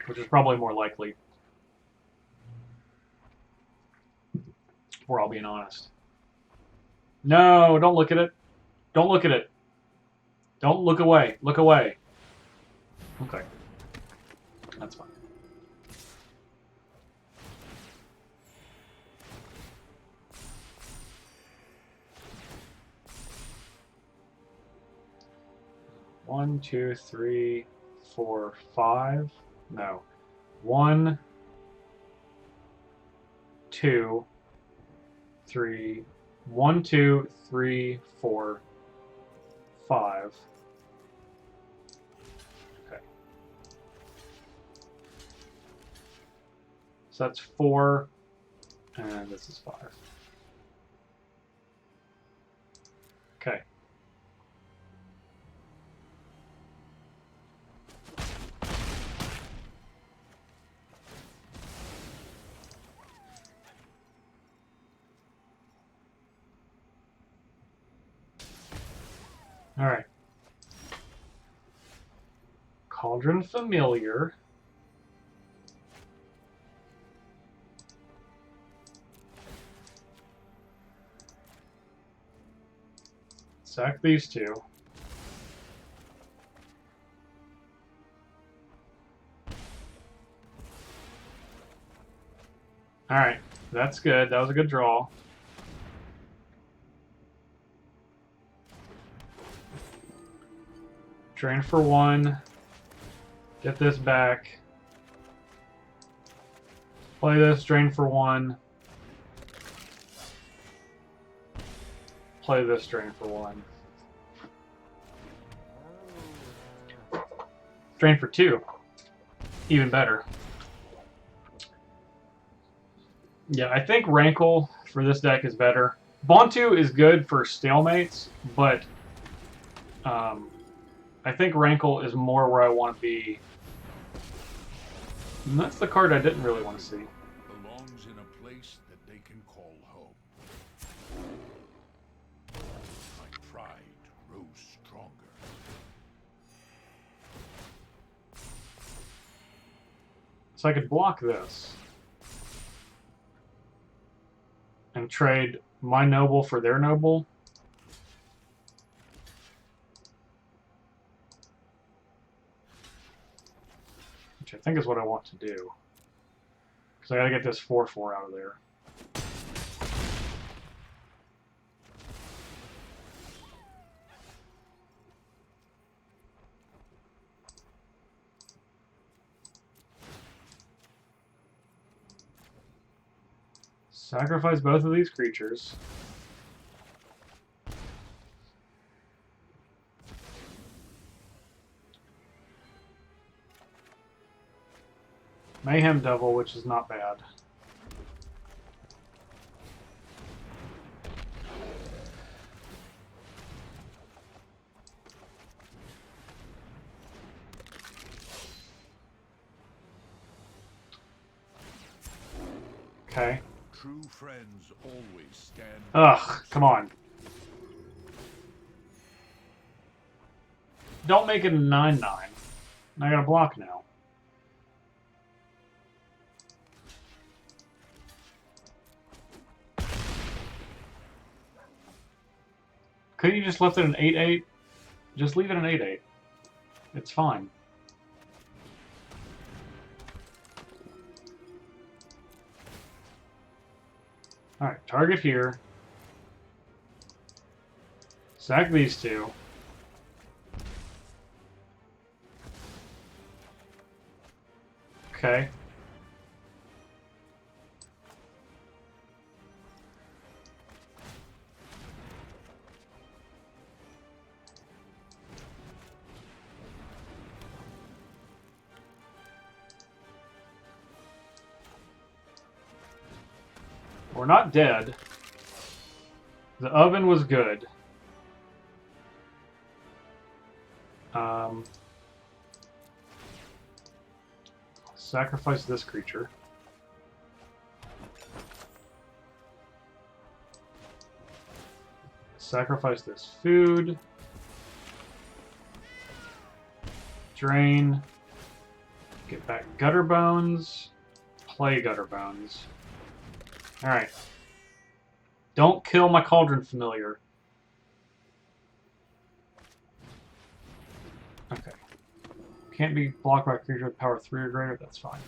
Which is probably more likely. If we're all being honest. No, don't look at it. Don't look at it. Don't look away. Look away. Okay. That's fine. 1, 2, 3, 4, 5. No. 1, 2, 3. 1, 2, 3, 4, 5. Okay. So that's 4, and this is 5. Okay. All right. Cauldron Familiar. Sack these two. All right, that's good. That was a good draw. Drain for 1. Get this back. Play this, drain for 1. Play this, drain for 1. Drain for 2. Even better. Yeah, I think Rankle for this deck is better. Bontu is good for stalemates, but I think Rankle is more where I want to be. And that's the card I didn't really want to see. Belongs in a place that they can call home. My pride rose stronger. So I could block this and trade my noble for their noble. Which I think is what I want to do. Because I gotta get this 4/4 out of there. Sacrifice both of these creatures. Mayhem Devil, which is not bad. Okay. True friends always stand. Ugh, come on. Don't make it a 9/9. I gotta block now. Couldn't you just left it an 8/8? Just leave it an 8/8. It's fine. Alright, target here. Sack these two. Okay. We're not dead. The oven was good. Sacrifice this creature. Sacrifice this food. Drain. Get back Gutter Bones. Play Gutter Bones. Alright. Don't kill my Cauldron Familiar. Okay. Can't be blocked by a creature with power 3 or greater, that's fine.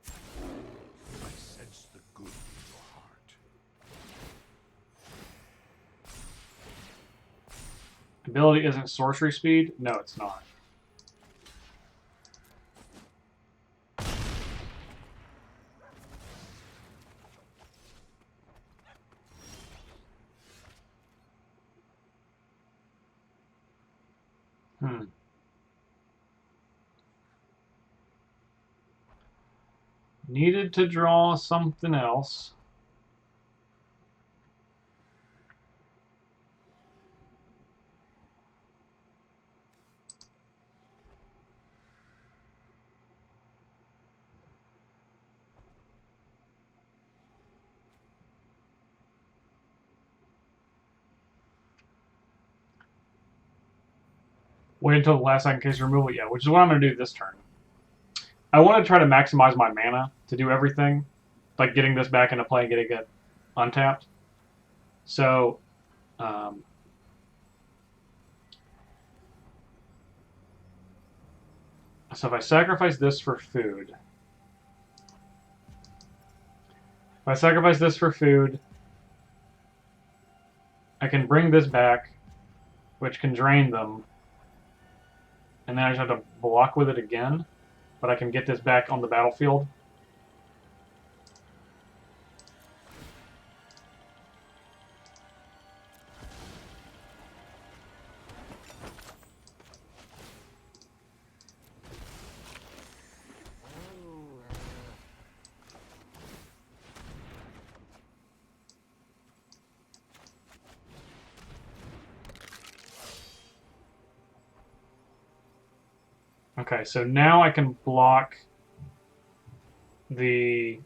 I sense the good in your heart. Ability isn't sorcery speed? No, it's not. Needed to draw something else. Wait until the last second case removal, yeah, which is what I'm going to do this turn. I want to try to maximize my mana to do everything, like getting this back into play and getting it untapped. So, so if I sacrifice this for food, I can bring this back, which can drain them, and then I just have to block with it again, but I can get this back on the battlefield. Okay, so now I can block the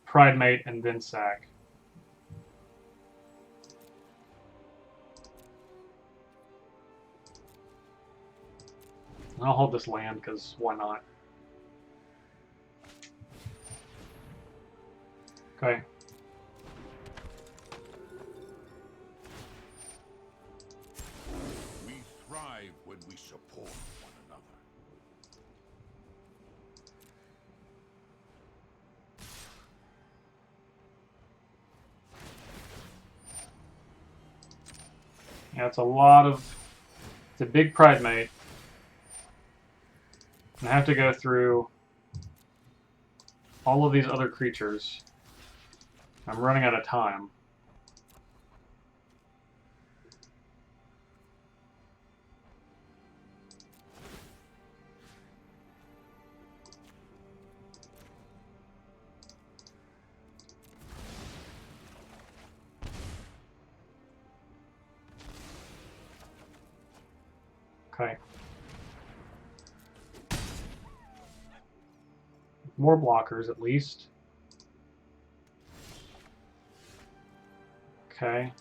Pride Mate and then sack. And I'll hold this land, because why not? Okay. We thrive when we support one another. Yeah, it's a lot of... It's a big Pride Mate. And I have to go through all of these other creatures. I'm running out of time. Okay. More blockers, at least. Okay.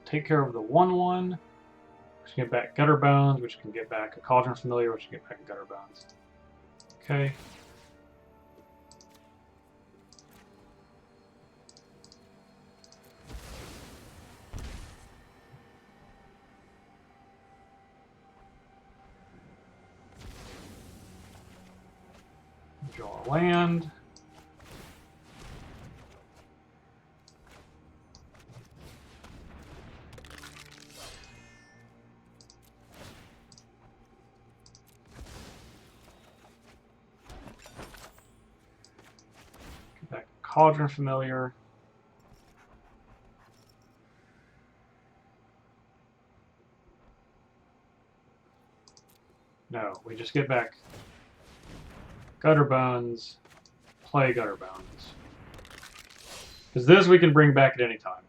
Take care of the 1/1. Which can get back Gutter Bones, which can get back a Cauldron Familiar, which can get back Gutter Bones. Okay. Draw a land. Get back Cauldron Familiar. No, we just get back Gutter Bones, play Gutter Bones. Because this we can bring back at any time.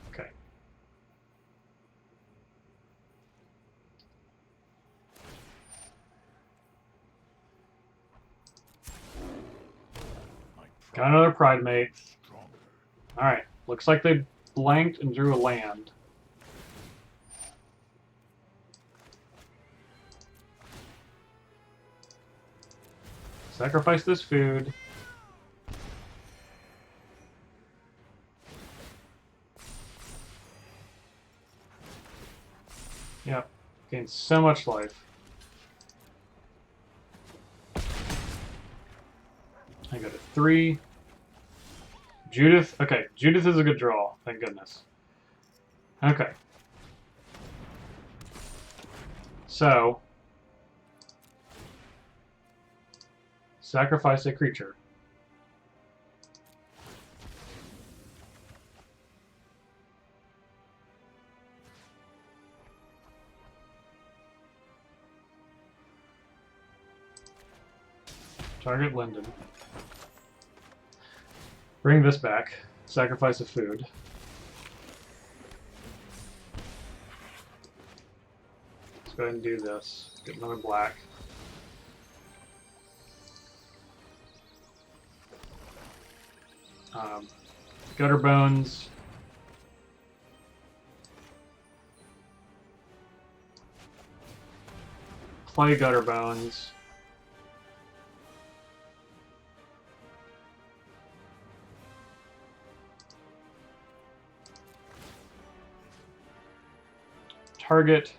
Okay. Got another Pride Mate. Alright, looks like they blanked and drew a land. Sacrifice this food. Gains so much life. I go to 3. Judith. Okay, Judith is a good draw. Thank goodness. Okay. So, sacrifice a creature. Target Linden. Bring this back. Sacrifice a food. Let's go ahead and do this. Get another black. Gutter Bones. Play Gutter Bones. Target.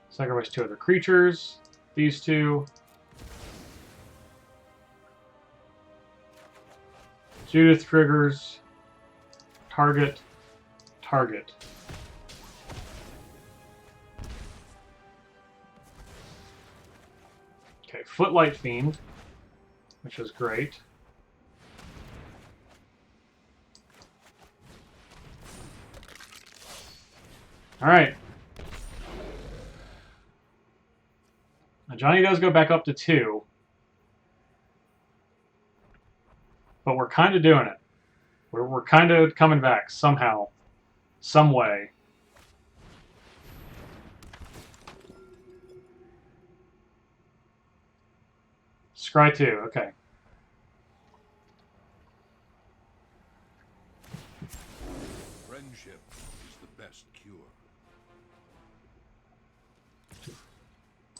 Sacrifice 2 other creatures. These 2. Judith triggers. Target. Target. Okay, Footlight Fiend, which is great. Alright. Now Johnny does go back up to 2. But we're kind of doing it. We're kind of coming back somehow. Some way. Scry 2, okay. Friendship is the best cure.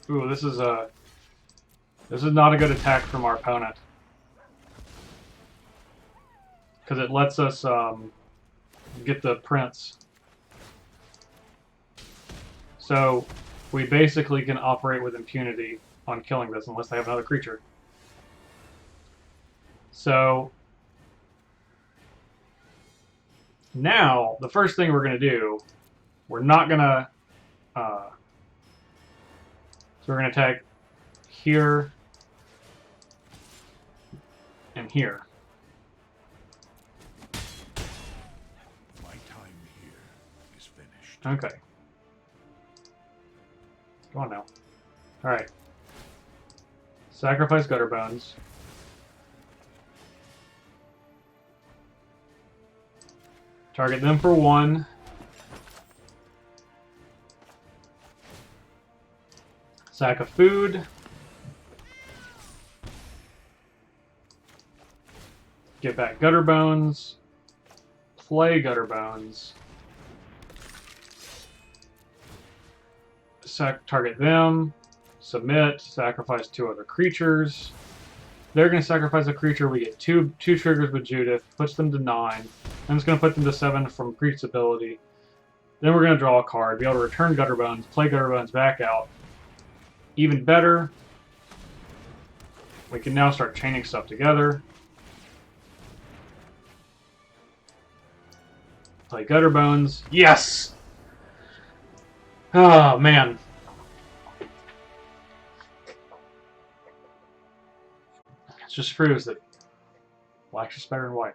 Ooh, this is not a good attack from our opponent. Because it lets us get the prince. So we basically can operate with impunity on killing this unless they have another creature. So now the first thing we're going to do, we're not going to so we're going to attack here and here. My time here is finished. Okay. Go on now. Alright. Sacrifice Gutter Bones. Target them for 1. Sack of food. Get back Gutter Bones. Play Gutter Bones. Target them. Submit. Sacrifice 2 other creatures. They're going to sacrifice a creature. We get two triggers with Judith. Puts them to 9. And it's going to put them to 7 from Priest's ability. Then we're going to draw a card. Be able to return Gutter Bones. Play Gutter Bones back out. Even better, we can now start chaining stuff together. Play Gutter Bones. Yes! Oh, man. It just proves that black's just better than white.